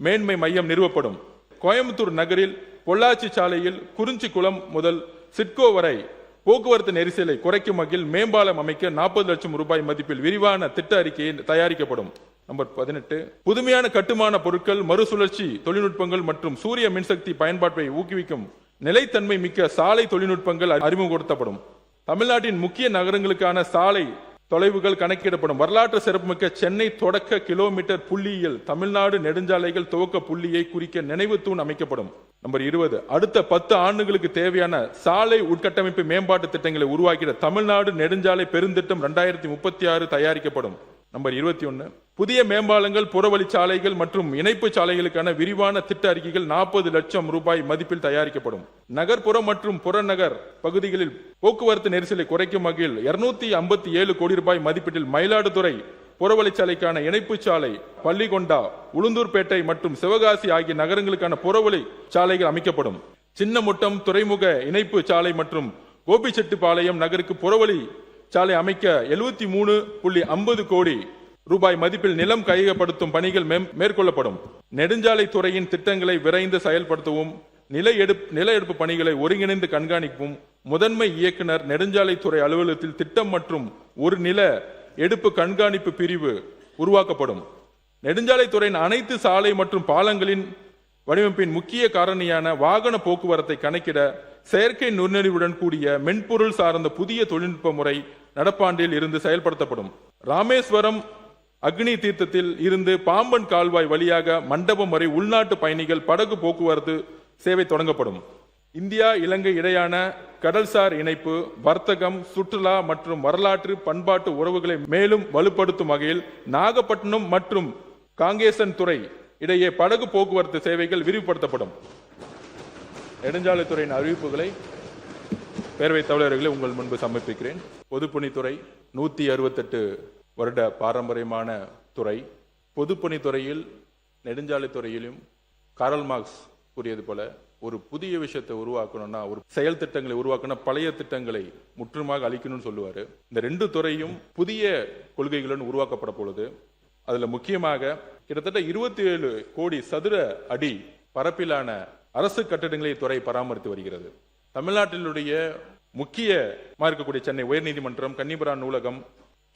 மேன்மை மையம் நிறுவப்படும். கோயம்புத்தூர் நகரில் பொள்ளாச்சி சாலையில் குறிஞ்சிக்குளம் முதல் சிட்கோ வரை போக்குவரத்து நெரிசலை குறைக்கும் வகையில் மேம்பாலம் அமைக்க 40 லட்சம் ரூபாய் மதிப்பில் விரிவான திட்ட அறிக்கையை தயாரிக்கப்படும். நம்பர் 18 புதுமையான கட்டுமான பொருட்கள், மறுசுழற்சி தொழில்நுட்பங்கள் மற்றும் சூரிய மின்சக்தி பயன்பாட்டை ஊக்குவிக்கும் நிலைத்தன்மை மிக்க சாலை தொழில்நுட்பங்கள் அறிமுகப்படுத்தப்படும். தமிழ்நாட்டின் முக்கிய நகரங்களுக்கான சாலை தொலைவுகள் கணக்கிடப்படும். வரலாற்று சிறப்புமிக்க சென்னை தொடக்க கிலோமீட்டர் புள்ளியியல் தமிழ்நாடு நெடுஞ்சாலைகள் துவக்க புள்ளியை குறிக்க நினைவு தூண் அமைக்கப்படும். நம்பர் 20 அடுத்த 10 ஆண்டுகளுக்கு தேவையான சாலை உட்கட்டமைப்பு மேம்பாட்டு திட்டங்களை உருவாக்கிட தமிழ்நாடு நெடுஞ்சாலை பெருந்திட்டம் 2036 தயாரிக்கப்படும். நம்பர் 21 புதிய மேம்பாலங்கள், புறவழிச்சாலைகள் மற்றும் இணைப்பு சாலைகளுக்கான விரிவான திட்ட அறிக்கைகள் 40 லட்சம் ரூபாய் மதிப்பில் தயாரிக்கப்படும். நகர்ப்புற மற்றும் புறநகர் பகுதிகளில் போக்குவரத்து நெரிசலை குறைக்கும் வகையில் 257 கோடி ரூபாய் மதிப்பீட்டில் மயிலாடுதுறை புறவழிச்சாலைக்கான இணைப்பு சாலை, பள்ளிகொண்டா, உளுந்தூர்பேட்டை மற்றும் சிவகாசி ஆகிய நகரங்களுக்கான புறவழி சாலைகள் அமைக்கப்படும். சின்னமுட்டம் துறைமுக இணைப்பு சாலை மற்றும் கோபிச்செட்டிப்பாளையம் நகருக்கு புறவழி சாலை அமைக்க 73.50 கோடி ரூபாய் மதிப்பில் நிலம் கையகப்படுத்தும் பணிகள் மேற்கொள்ளப்படும். நெடுஞ்சாலை துறையின் திட்டங்களை விரைந்து செயல்படுத்தவும் நில எடுப்பு பணிகளை ஒருங்கிணைந்து கண்காணிக்கும் முதன்மை இயக்குனர் நெடுஞ்சாலைத்துறை அலுவலகத்தில் திட்டம் மற்றும் ஒரு நில எடுப்பு கண்காணிப்பு பிரிவு உருவாக்கப்படும். நெடுஞ்சாலைத்துறையின் அனைத்து சாலை மற்றும் பாலங்களின் வடிவமைப்பின் முக்கிய காரணியான வாகன போக்குவரத்தை கணக்கிட செயற்கை நுண்ணறிவுடன் கூடிய மென்பொருள் சார்ந்த புதிய தொழில்நுட்ப முறை நடப்பாண்டில் இருந்து செயல்படுத்தப்படும். ராமேஸ்வரம் அக்னி தீர்த்தத்தில் இருந்து பாம்பன் கால்வாய் வழியாக மண்டபம் வரை உள்நாட்டு பயணிகள் படகு போக்குவரத்து சேவை தொடங்கப்படும். இந்தியா இலங்கை இடையான கடல்சார் இணைப்பு, வர்த்தகம், சுற்றுலா மற்றும் வரலாற்று பண்பாட்டு உறவுகளை மேலும் வலுப்படுத்தும் வகையில் நாகப்பட்டினம் மற்றும் காங்கேசன் துறை இடையே படகு போக்குவரத்து சேவைகள் விரிவுபடுத்தப்படும். நெடுஞ்சாலைத்துறையின் அறிவிப்புகளை பேரவைத் தலைவர்களை உங்கள் முன்பு சமர்ப்பிக்கிறேன். பொதுப்பணித்துறை 168 வருட பாரம்பரியமான துறை. பொதுப்பணித்துறையில் நெடுஞ்சாலைத்துறையிலும் காரல் மார்க்ஸ் கூறியது போல ஒரு புதிய விஷயத்தை உருவாக்கணும்னா, ஒரு செயல் திட்டங்களை உருவாக்கணும், பழைய திட்டங்களை முற்றுமாக அழிக்கணும்னு சொல்லுவாரு. இந்த ரெண்டு துறையும் புதிய கொள்கைகளுடன் உருவாக்கப்பட பொழுது அதுல முக்கியமாக கிட்டத்தட்ட 27 கோடி சதுர அடி பரப்பிலான அரசு கட்டடங்களை துறை பராமரித்து வருகிறது. தமிழ்நாட்டினுடைய முக்கியமாக இருக்கக்கூடிய சென்னை உயர்நீதிமன்றம், கன்னிபுரான் நூலகம்,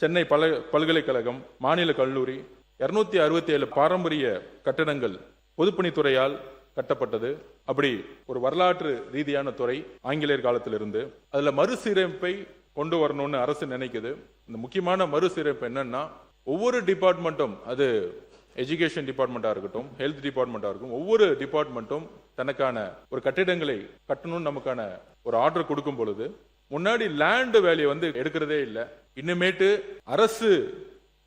சென்னை பல்கலைக்கழகம், மாநில கல்லூரி, 267 பாரம்பரிய கட்டடங்கள் பொதுப்பணித்துறையால் கட்டப்பட்டது. அப்படி ஒரு வரலாற்று ரீதியான துறை ஆங்கிலேயர் காலத்திலிருந்து. அதுல மறுசீரமைப்பை கொண்டு வரணும்னு அரசு நினைக்குது. இந்த முக்கியமான மறுசீரமைப்பு என்னன்னா, ஒவ்வொரு டிபார்ட்மெண்ட்டும், அது எஜுகேஷன் டிபார்ட்மெண்டா இருக்கட்டும், ஹெல்த் டிபார்ட்மெண்டா இருக்கும், ஒவ்வொரு டிபார்ட்மெண்ட்டும் தனக்கான ஒரு கட்டிடங்களை கட்டணும்னு நமக்கான ஒரு ஆர்டர் கொடுக்கும் பொழுது முன்னாடி லேண்ட் வேல்யூ எடுக்கிறதே இல்லை. இன்னுமேட்டு அரசு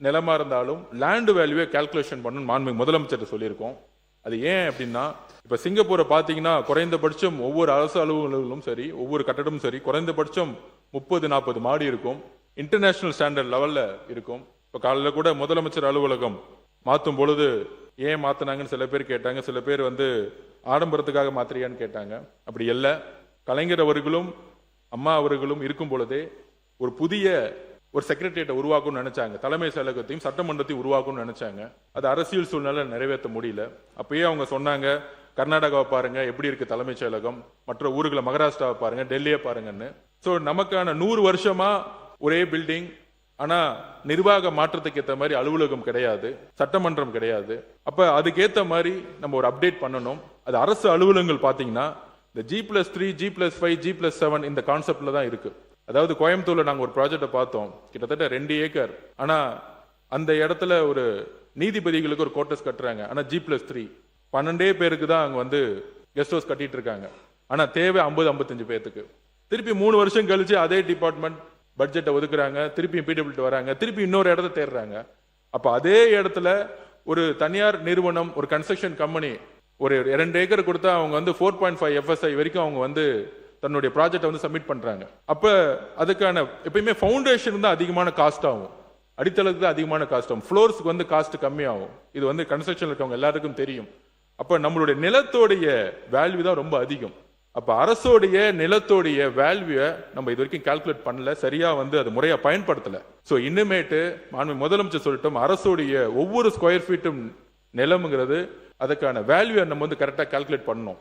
நிலமா இருந்தாலும் லேண்ட் வேல்யூவை கால்குலேஷன் பண்ணணும் மாண்புமிகு முதலமைச்சர் சொல்லியிருக்கோம். அது ஏன் அப்படின்னா, இப்ப சிங்கப்பூரை பாத்தீங்கன்னா குறைந்தபட்சம் ஒவ்வொரு அரசு அலுவலகங்களும் சரி, ஒவ்வொரு கட்டடமும் சரி, குறைந்தபட்சம் 30-40 மாடி இருக்கும். இன்டர்நேஷனல் ஸ்டாண்டர்ட் லெவல்ல இருக்கும். இப்ப காலையில கூட முதலமைச்சர் அலுவலகம் மாத்தும் பொழுது ஏன் மாத்தினாங்கன்னு சில பேர் கேட்டாங்க. சில பேர் ஆடம்பரத்துக்காக மாத்திரியான்னு கேட்டாங்க. அப்படி இல்ல, கலைஞர் அவர்களும் அம்மா அவர்களும் இருக்கும் பொழுதே ஒரு புதிய ஒரு செக்ரட்டரியேட்டை உருவாக்கணும்னு நினைச்சாங்க. தலைமை செயலகத்தையும் சட்டமன்றத்தையும் உருவாக்கணும்னு நினைச்சாங்க. அது அரசியல் சூழ்நிலை நிறைவேற்ற முடியல. அப்பயே அவங்க சொன்னாங்க, கர்நாடகாவை பாருங்க எப்படி இருக்கு தலைமைச் செயலகம், மற்ற ஊர்களை மகாராஷ்டிராவை பாருங்க, டெல்லியை பாருங்கன்னு. சோ நமக்கான 100 வருஷமா ஒரே பில்டிங், ஆனா நிர்வாக மாற்றத்துக்கு ஏற்ற மாதிரி அலுவலகம் கிடையாது, சட்டமன்றம் கிடையாது. அப்ப அதுக்கேற்ற மாதிரி நம்ம ஒரு அப்டேட் பண்ணணும். அது அரசு அலுவலகங்கள் பாத்தீங்கன்னா இந்த G+3, G+5, G+7 இந்த கான்செப்ட்ல தான் இருக்கு. அதாவது கோயம்புத்தூர்ல நாங்க ஒரு ப்ராஜெக்டை பார்த்தோம், கிட்டத்தட்ட 2 ஏக்கர். ஆனா அந்த இடத்துல ஒரு நீதிபதிகளுக்கு ஒரு கோட்டர்ஸ் கட்டுறாங்க. ஆனா G+3 12 பேருக்கு தான் அங்க கெஸ்ட் ஹவுஸ் கட்டிட்டு இருக்காங்க. ஆனா தேவை 50-55 பேருக்கு. திருப்பி 3 வருஷம் கழிச்சு அதே டிபார்ட்மெண்ட் பட்ஜெட்டை ஒதுக்குறாங்க, திருப்பி பிடபிள்யூடி வராங்க, திருப்பி இன்னொரு இடத்த தேடுறாங்க. அப்ப அதே இடத்துல ஒரு தனியார் நிறுவனம், ஒரு கன்ஸ்ட்ரக்ஷன் கம்பெனி ஒரு 2 ஏக்கர் கொடுத்தா அவங்க 4.5 FSI வரைக்கும் அவங்க தன்னுடைய ப்ராஜெக்டை சப்மிட் பண்றாங்க. அப்ப அதுக்கான எப்பயுமே ஃபவுண்டேஷன் தான் அதிகமான காஸ்ட் ஆகும், அடித்தளத்துக்கு தான் அதிகமான காஸ்ட் ஆகும், ஃப்ளோர்ஸ்க்கு காஸ்ட் கம்மியாகும். இது கன்ஸ்ட்ரக்ஷன்ல இருக்கவங்க எல்லாருக்கும் தெரியும். அப்ப நம்மளுடைய நிலத்தோடைய வேல்யூ தான் ரொம்ப அதிகம். அப்ப அரசோடைய நிலத்தோடைய வேல்யூவை நம்ம இது வரைக்கும் கால்குலேட் பண்ணல, சரியா அது முறையா பயன்படுத்தல. சோ இன்னுமேட்டு முதலமைச்சர் சொல்லிட்டோம், அரசோடைய ஒவ்வொரு ஸ்கொயர் ஃபீட்டும் நிலம்ங்கிறது அதுக்கான வேல்யூவை நம்ம கரெக்டா கால்குலேட் பண்ணணும்.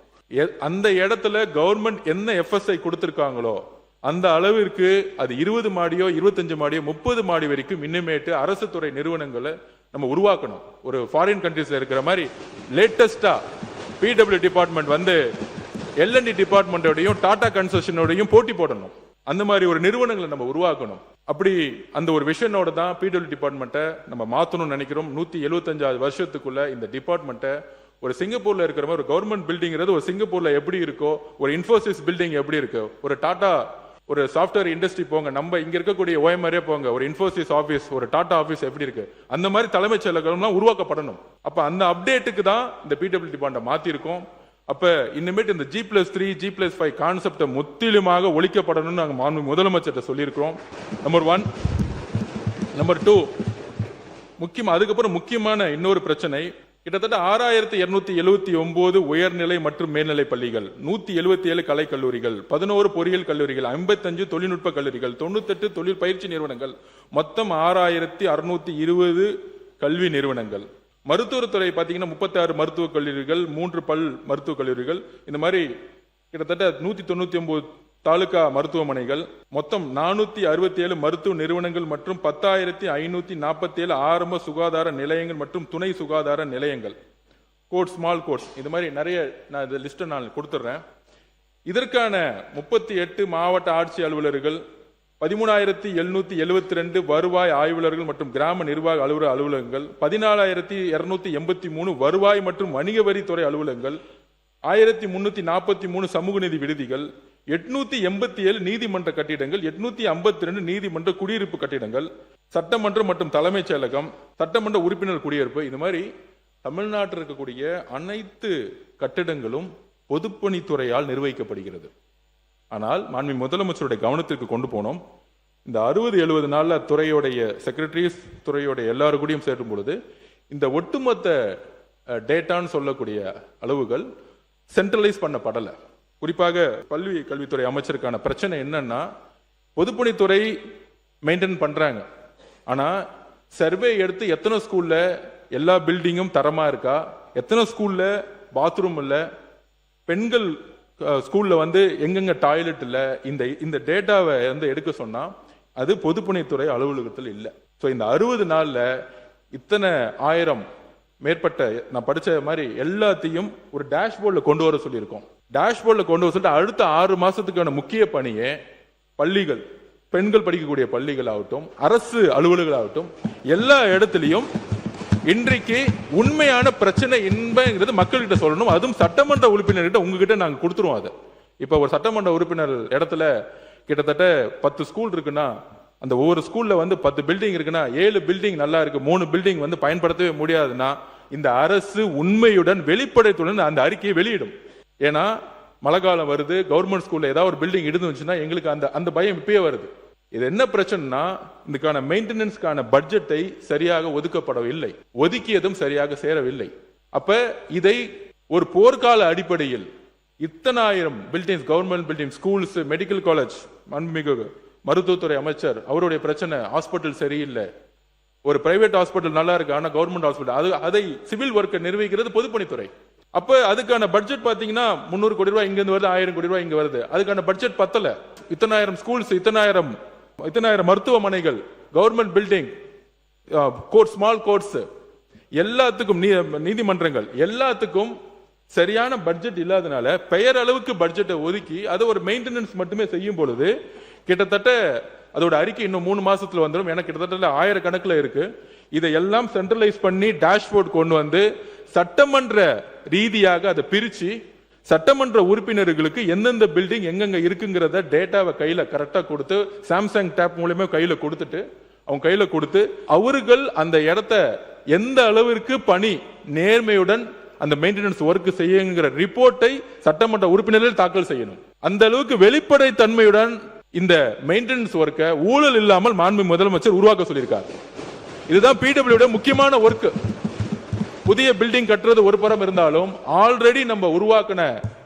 அந்த இடத்துல கவர்மெண்ட் என்ன FSI கொடுத்திருக்காங்களோ அந்த அளவிற்கு அது 20 மாடியோ 25 மாடியோ 30 மாடி வரைக்கும் இன்னுமேட்டு அரசு துறை நிறுவனங்களை நம்ம உருவாக்கணும். ஒரு ஃபாரின் கண்ட்ரீஸ்ல இருக்கிற மாதிரி லேட்டஸ்டா பிடபிள்யூ டிபார்ட்மெண்ட் L&D டிபார்ட்மெண்டோடையும் டாடா கன்ஸ்ட்ரக்ஷனோடையும் போட்டி போடணும். அந்த மாதிரி ஒரு நிறுவனங்களை நம்ம உருவாக்கணும். அப்படி அந்த ஒரு விஷனோட தான் பிடபிள்யூ டிபார்ட்மெண்ட்டை நம்ம மாத்தணும்னு நினைக்கிறோம். 175 வருஷத்துக்குள்ள இந்த டிபார்ட்மெண்ட்டை ஒரு சிங்கப்பூர்ல இருக்கிற மாதிரி ஒரு கவர்மெண்ட் பில்டிங்கிறது ஒரு சிங்கப்பூர்ல எப்படி இருக்கோ, ஒரு இன்ஃபோசிஸ் பில்டிங் எப்படி இருக்கு, ஒரு டாடா ஒரு சாஃப்ட்வேர் இண்டஸ்ட்ரி போங்க, நம்ம இங்க இருக்கக்கூடிய OMRே போங்க, ஒரு இன்ஃபோசிஸ் ஆபீஸ், ஒரு டாடா ஆபீஸ் எப்படி இருக்கு, அந்த மாதிரி தலைமைச் செயலகம்லாம் உருவாக்கப்படணும். அப்ப அந்த அப்டேட்டுக்கு தான் இந்த பிடபிள்யூ டிபார்ட்மெண்ட் மாத்தி இருக்கோம். அப்ப இன்னுமேட்டு இந்த G+3, G+5 கான்செப்டை முற்றிலுமாக ஒழிக்கப்படணும்னு நாங்க மாண்புமிகு முதலமைச்சர்கிட்ட சொல்லியிருக்கிறோம். நம்பர் 1. நம்பர் 2, அதுக்கப்புறம் முக்கியமான இன்னொரு பிரச்சனை, கிட்டத்தட்ட 6279 உயர்நிலை மற்றும் மேல்நிலை பள்ளிகள், 177 கலை கல்லூரிகள், 11 பொறியியல் கல்லூரிகள், 55 தொழில்நுட்ப கல்லூரிகள், 98 தொழில் பயிற்சி நிறுவனங்கள், மொத்தம் 6620 கல்வி நிறுவனங்கள், மருத்துவத்துறை பார்த்தீங்கன்னா 36 மருத்துவக் கல்லூரிகள், 3 பல் மருத்துவக் கல்லூரிகள், இந்த மாதிரி கிட்டத்தட்ட 199 தாலுகா மருத்துவமனைகள், மொத்தம் 467 மருத்துவ நிறுவனங்கள் மற்றும் 10,547 ஆரம்ப சுகாதார நிலையங்கள் மற்றும் துணை சுகாதார நிலையங்கள், கோட்ஸ், ஸ்மால் கோட்ஸ், இது மாதிரி நிறைய நான் இந்த லிஸ்ட்டை நான் கொடுத்துட்றேன். இதற்கான 38 மாவட்ட ஆட்சி அலுவலர்கள், 13,772 வருவாய் ஆய்வாளர்கள் மற்றும் கிராம நிர்வாக அலுவலர் அலுவலகங்கள், 14,283 வருவாய் மற்றும் வணிக வரித்துறை அலுவலகங்கள், 1,343 சமூக நீதி விடுதிகள், 887 நீதிமன்ற கட்டிடங்கள், 852 நீதிமன்ற குடியிருப்பு கட்டிடங்கள், சட்டமன்றம் மற்றும் தலைமைச் செயலகம், சட்டமன்ற உறுப்பினர் குடியிருப்பு, இது மாதிரி தமிழ்நாட்டில் இருக்கக்கூடிய அனைத்து கட்டிடங்களும் பொதுப்பணித்துறையால் நிர்வகிக்கப்படுகிறது. ஆனால் மாண்புமிகு முதலமைச்சருடைய கவனத்திற்கு கொண்டு போனோம். இந்த 60-70 நாள்ல துறையுடைய செக்ரட்டரிஸ், துறையுடைய எல்லாரும் கூடயும் சேரும் பொழுது இந்த ஒட்டுமொத்த டேட்டான்னு சொல்லக்கூடிய அளவுகள் சென்ட்ரலைஸ் பண்ணப்படலை. குறிப்பாக பள்ளி கல்வித்துறை அமைச்சருக்கான பிரச்சனை என்னன்னா, பொதுப்பணித்துறை மெயின்டைன் பண்றாங்க, ஆனா சர்வே எடுத்து எத்தனை ஸ்கூல்ல எல்லா பில்டிங்கும் தரமா இருக்கா, எத்தனை ஸ்கூல்ல பாத்ரூம் இல்ல, பெண்கள் ஸ்கூல்ல வந்து எங்கெங்க டாய்லெட் இல்ல, இந்த டேட்டாவை வந்து எடுக்க சொன்னா அது பொதுப்பணித்துறை அலுவலகத்தில் இல்லை. ஸோ இந்த 60 நாள்ல இத்தனை 1000 மேற்பட்ட நான் படிச்ச மாதிரி எல்லாத்தையும் ஒரு டேஷ்போர்டில் கொண்டு வர சொல்லியிருக்கோம். டேஷ்போர்டில் கொண்டு வர சொல்லிட்டு அடுத்த 6 மாசத்துக்கான முக்கிய பணியை பள்ளிகள், பெண்கள் படிக்கக்கூடிய பள்ளிகள் ஆகட்டும், அரசு அலுவலர்கள் ஆகட்டும், எல்லா இடத்துலையும் இன்றைக்கு உண்மையான பிரச்சனை என்பது மக்கள்கிட்ட சொல்லணும். அதுவும் சட்டமன்ற உறுப்பினர்கிட்ட உங்ககிட்ட நாங்கள் கொடுத்துருவோம். அதை இப்போ ஒரு சட்டமன்ற உறுப்பினர் இடத்துல கிட்டத்தட்ட 10 ஸ்கூல் இருக்குன்னா, அந்த ஒவ்வொரு ஸ்கூல்ல வந்து 10 பில்டிங் இருக்குன்னா 7 பில்டிங் நல்லா இருக்கு, 3 பில்டிங் வந்து பயன்படுத்தவே முடியாதுன்னா இந்த அரசு உண்மையுடன் வெளிப்படைத்துடன் அந்த அறிக்கையை வெளியிடும். ஏன்னா மழை காலம் வருது, கவர்மெண்ட் ஸ்கூல்ல ஏதாவது ஒரு பில்டிங் இடிந்துச்சுன்னா எங்களுக்கு அந்த பயம் இப்பயே வருது. இது என்ன பிரச்சனைனா, இதுக்கான மெயின்டெனன்ஸ்க்கான பட்ஜெட்டை சரியாக ஒதுக்கப்படவில்லை, ஒதுக்கியதும் சரியாக சேரவில்லை. அப்ப இதை ஒரு போர்க்கால அடிப்படையில் இத்தனை 1000 buildings, government building, schools, medical college, மண்மிகு மருத்துவத்துறை அமைச்சர் அவருடைய பிரச்சனை, ஹாஸ்பிட்டல் சரியில்லை, ஒரு பிரைவேட் ஹாஸ்பிட்டல் நல்லா இருக்கு ஆனா கவர்மெண்ட் ஹாஸ்பிட்டல், அதை சிவில் ஒர்க்கை நிர்வகிக்கிறது பொதுப்பணித்துறை. அப்ப அதுக்கான பட்ஜெட் பாத்தீங்கன்னா 300 கோடி ரூபாய் இங்க இருந்து வருது, 1000 கோடி ரூபாய் இங்க வருது. அதுக்கான பட்ஜெட் பத்தல. இத்தனை 1000 ஸ்கூல்ஸ், இத்தனை 1000 மருத்துவமனைகள், government building, court, small courts, எல்லாத்துக்கும் நீதிமன்றங்கள், எல்லாத்துக்கும் சரியான பட்ஜெட் இல்லாதனால பெயர் அளவுக்கு பட்ஜெட்டை ஒதுக்கி அதை ஒரு மெயின்டெனன்ஸ் மட்டுமே செய்யும் பொழுது கிட்டத்தட்ட அதோட அறிக்கை இன்னும் 3 மாசத்துல வந்துடும். எனக்கு கிட்டத்தட்ட 1000 கணக்குல இருக்கு. இதை எல்லாம் சென்ட்ரலைஸ் பண்ணி டேஷ்போர்ட் கொண்டு வந்து சட்டமன்ற ரீதியாக அதை பிரிச்சு சட்டமன்ற உறுப்பினர்களுக்கு எந்தெந்த பில்டிங் எங்கெங்க இருக்குங்கிறத டேட்டாவை கையில கரெக்டா கொடுத்து, சாம்சங் டேப் மூலமா கையில கொடுத்துட்டு, அவங்க கையில கொடுத்து அவர்கள் அந்த இடத்த எந்த அளவிற்கு பணி நேர்மையுடன் அந்த மெயின்டெனன்ஸ் ஒர்க் செய்யுங்கிற ரிப்போர்ட்டை சட்டமன்ற உறுப்பினர்கள் தாக்கல் செய்யணும். அந்த அளவுக்கு வெளிப்படை தன்மையுடன் இந்த மெயின்டெனன்ஸ் ஒர்க்கை ஊழல் இல்லாமல் மாண்புமிகு முதலமைச்சர் உருவாக்க சொல்லியிருக்கார். இதுதான் பிடபிள்யூட முக்கியமான ஒர்க். புதிய பில்டிங் கட்டுறது ஒரு புறம் இருந்தாலும் ஆல்ரெடி நம்ம உருவாக்கின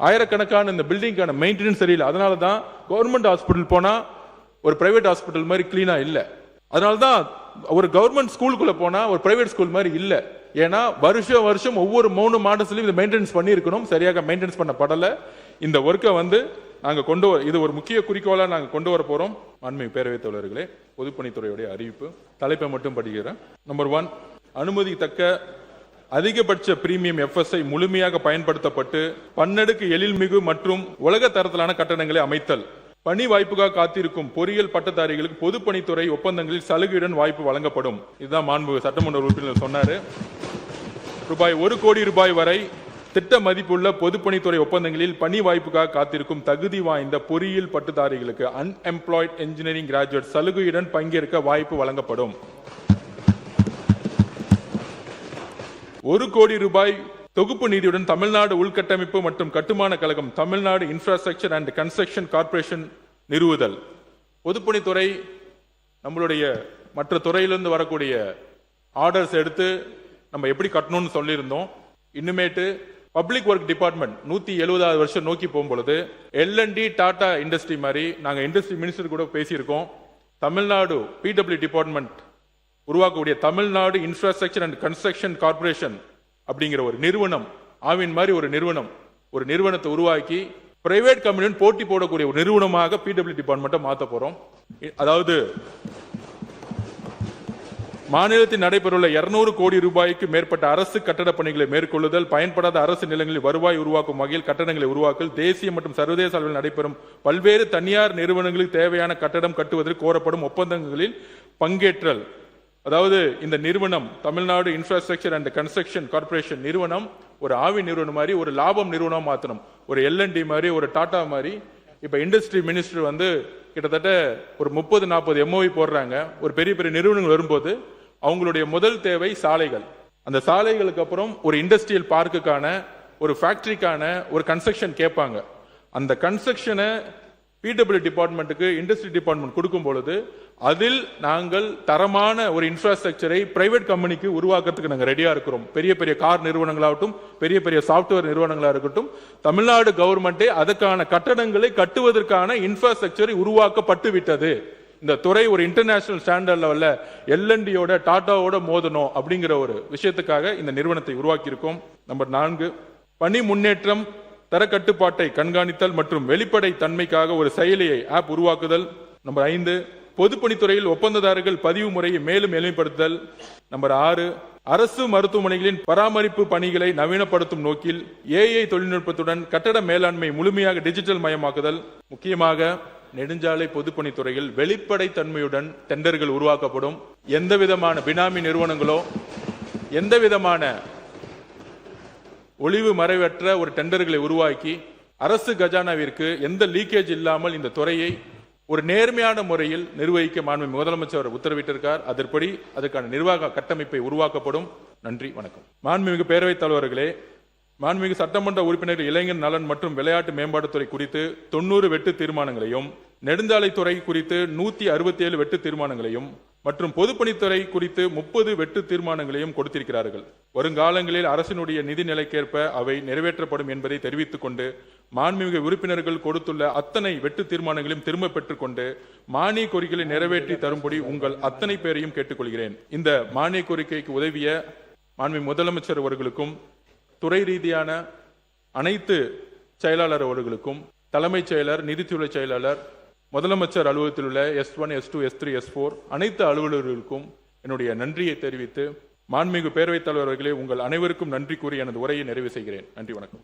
ஆயிரக்கணக்கான இந்த பில்டிங்கான மெயின்டெனன்ஸ் சரியில்லை. அதனால தான் கவர்மெண்ட் ஹாஸ்பிட்டல் போனா ஒரு பிரைவேட் ஹாஸ்பிட்டல் மாதிரி கிளீனா இல்ல. அதனால தான் ஒரு கவர்மெண்ட் ஸ்கூலுக்குள்ள போனா ஒரு பிரைவேட் ஸ்கூல் மாதிரி இல்ல. ஏன்னா வருஷம் ஒவ்வொரு 3 மாதத்துலயும் இதை மெயின்டெனன்ஸ் பண்ணியிருக்கணும், சரியாக மெயின்டெனன்ஸ் பண்ணப்படல. இந்த ஒர்க்கை வந்து நாங்க இது ஒரு முக்கிய குறிக்கோளா நாங்க கொண்டு வர போறோம். மாண்புமிகு பேரவைத் தலைவர்களே, பொதுப்பணித்துறையுடைய அறிவிப்பு தலைப்பை மட்டும் படிக்கிறேன். நம்பர் 1, அனுமதித்தக்க அதிகபட்ச பிரீமியம் FSI முழுமையாக பயன்படுத்தப்பட்டு பன்னடுக்கு எழில்மிகு மற்றும் உலக தரத்திலான கட்டணங்களை அமைத்தல். பணி வாய்ப்புக்காக காத்திருக்கும் பொறியியல் பட்டதாரிகளுக்கு பொதுப்பணித்துறை ஒப்பந்தங்களில் சலுகையுடன் வாய்ப்பு வழங்கப்படும். இதுதான் மாண்புமிகு சட்டமன்ற உறுப்பினர் சொன்னாரு. ரூபாய் 1 கோடி ரூபாய் வரை திட்ட மதிப்புள்ள பொதுப்பணித்துறை ஒப்பந்தங்களில் பணி வாய்ப்புக்காக காத்திருக்கும் தகுதி வாய்ந்த பொறியியல் பட்டதாரிகளுக்கு அன்எம்ப்ளாய்ட் இன்ஜினியரிங் கிராஜுவேட் சலுகையுடன் பங்கேற்க வாய்ப்பு வழங்கப்படும். 1 கோடி ரூபாய் தொகுப்பு நிதியுடன் தமிழ்நாடு உள்கட்டமைப்பு மற்றும் கட்டுமான கழகம், Tamil Nadu infrastructure and construction corporation நிறுவுதல். பொதுப்பணித்துறை நம்மளுடைய மற்ற துறையிலிருந்து வரக்கூடிய ஆர்டர்ஸ் எடுத்து நம்ம எப்படி கட்டணும்னு சொல்லியிருந்தோம். இன்னுமேட்டு பப்ளிக் ஒர்க் டிபார்ட்மெண்ட் 170வது வருஷம் நோக்கி போகும்பொழுது L&D டாடா இண்டஸ்ட்ரி மாதிரி நாங்கள் இண்டஸ்ட்ரி மினிஸ்டர் கூட பேசியிருக்கோம். தமிழ்நாடு PW டிபார்ட்மெண்ட் உருவாக்கக்கூடிய Tamil Nadu infrastructure and construction corporation அப்படிங்கிற ஒரு நிறுவனம், ஆவின் மாதிரி ஒரு நிறுவனத்தை உருவாக்கி பிரைவேட் கம்பெனியுடன் போட்டி போடக்கூடிய ஒரு நிறுவனமாக பிடபிள்யூ டிபார்ட்மெண்ட்டை மாற்ற போறோம். அதாவது மாநிலத்தில் நடைபெறவுள்ள 200 கோடி ரூபாய்க்கு மேற்பட்ட அரசு கட்டட பணிகளை மேற்கொள்ளுதல், பயன்படாத அரசு நிலங்களில் வருவாய் உருவாக்கும் வகையில் கட்டடங்களை உருவாக்கல், தேசிய மற்றும் சர்வதேச அளவில் நடைபெறும் பல்வேறு தனியார் நிறுவனங்களுக்கு தேவையான கட்டடம் கட்டுவதற்கு கோரப்படும் ஒப்பந்தங்களில் பங்கேற்றல். அதாவது இந்த நிறுவனம் Tamil Nadu infrastructure and construction corporation நிறுவனம் ஒரு ஆவி நிறுவனம் மாதிரி ஒரு லாபம் நிறுவனம் மாற்றணும். ஒரு எல்என்டி மாதிரி ஒரு டாடா மாதிரி. இப்ப இண்டஸ்ட்ரி மினிஸ்டர் கிட்டத்தட்ட ஒரு 30-40 MOU போடுறாங்க. ஒரு பெரிய பெரிய நிறுவனங்கள் வரும்போது அவங்களுடைய முதல் தேவை சாலைகள். அந்த சாலைகளுக்கு அப்புறம் ஒரு இண்டஸ்ட்ரியல் பார்க்குக்கான ஒரு ஃபேக்டரிக்கான ஒரு கன்ஸ்ட்ரக்ஷன் கேட்பாங்க. அந்த கன்ஸ்ட்ரக்ஷனை பிடபிள்யூ டிபார்ட்மெண்ட்டுக்கு இண்டஸ்ட்ரி டிபார்ட்மெண்ட் கொடுக்கும் பொழுது அதில் நாங்கள் தரமான ஒரு இன்ஃப்ராஸ்ட்ரக்சரை பிரைவேட் கம்பெனிக்கு உருவாக்குறதுக்கு நாங்கள் ரெடியா இருக்கிறோம். பெரிய பெரிய கார் நிறுவனங்களாகட்டும், பெரிய பெரிய சாப்ட்வேர் நிறுவனங்களாக இருக்கட்டும், தமிழ்நாடு கவர்மெண்டே அதற்கான கட்டடங்களை கட்டுவதற்கான இன்ஃப்ராஸ்ட்ரக்சரை உருவாக்கப்பட்டு விட்டது. இந்த துறை ஒரு இன்டர்நேஷனல் ஸ்டாண்டர்ட் லெவல்ல எல்என்டியோட டாடாவோட மோதணும் அப்படிங்கிற ஒரு விஷயத்துக்காக இந்த நிறுவனத்தை உருவாக்கி இருக்கோம். நம்பர் 4, பணி முன்னேற்றம், தர கட்டுப்பாட்டை கண்காணித்தல் மற்றும் வெளிப்படை தன்மைக்காக ஒரு செயலியை ஆப் உருவாக்குதல். நம்பர் 5, பொதுப்பணித்துறையில் ஒப்பந்ததாரர்கள் பதிவு முறையை மேலும் எளிமைப்படுத்துதல். நம்பர் 6, அரசு மருத்துவமனைகளின் பராமரிப்பு பணிகளை நவீனப்படுத்தும் நோக்கில் ஏஐ தொழில்நுட்பத்துடன் கட்டட மேலாண்மை முழுமையாக டிஜிட்டல் மயமாக்குதல். முக்கியமாக நெடுஞ்சாலை பொதுப்பணித்துறையில் வெளிப்படை தன்மையுடன் டெண்டர்கள் உருவாக்கப்படும். எந்த விதமான பினாமி நிறுவனங்களோ எந்த விதமான ஒளிவு மறைவற்ற ஒரு டெண்டர்களை உருவாக்கி அரசு கஜானாவிற்கு எந்த லீக்கேஜ் இல்லாமல் இந்த துறையை ஒரு நேர்மையான முறையில் நிர்வகிக்க மாண்புமிகு முதலமைச்சர் உத்தரவிட்டிருக்கார். அதன்படி அதற்கான நிர்வாக கட்டமைப்பை உருவாக்கப்படும். நன்றி, வணக்கம். மாண்புமிகு பேரவைத் தலைவர்களே, மாண்புமிகு சட்டமன்ற உறுப்பினர்கள் இளைஞர் நலன் மற்றும் விளையாட்டு மேம்பாட்டுத்துறை குறித்து 90 வெட்டு தீர்மானங்களையும், நெடுஞ்சாலைத்துறை குறித்து 167 வெட்டு தீர்மானங்களையும் மற்றும் பொதுப்பணித்துறை குறித்து 30 வெட்டு தீர்மானங்களையும் கொடுத்திருக்கிறார்கள். வருங்காலங்களில் அரசினுடைய நிதி நிலைக்கேற்ப அவை நிறைவேற்றப்படும் என்பதை தெரிவித்துக் கொண்டு மாண்புமிகு உறுப்பினர்கள் கொடுத்துள்ள அத்தனை வெட்டு தீர்மானங்களையும் திரும்ப பெற்றுக் கொண்டு மானிய கோரிக்கைகளை நிறைவேற்றி தரும்படி உங்கள் அத்தனை பேரையும் கேட்டுக்கொள்கிறேன். இந்த மானிய கோரிக்கைக்கு உதவிய மாண்புமிகு முதலமைச்சர் அவர்களுக்கும் துறை ரீதியான அனைத்து செயலாளர் அவர்களுக்கும், தலைமைச் செயலர், நிதித்துறை செயலாளர், முதலமைச்சர் அலுவலகத்தில் உள்ள S1, S2, S3, S4 அனைத்து அலுவலர்களுக்கும் என்னுடைய நன்றியை தெரிவித்து மாண்புமிகு பேரவைத் தலைவர்களே, உங்கள் அனைவருக்கும் நன்றி கூறி எனது உரையை நிறைவு செய்கிறேன். நன்றி, வணக்கம்.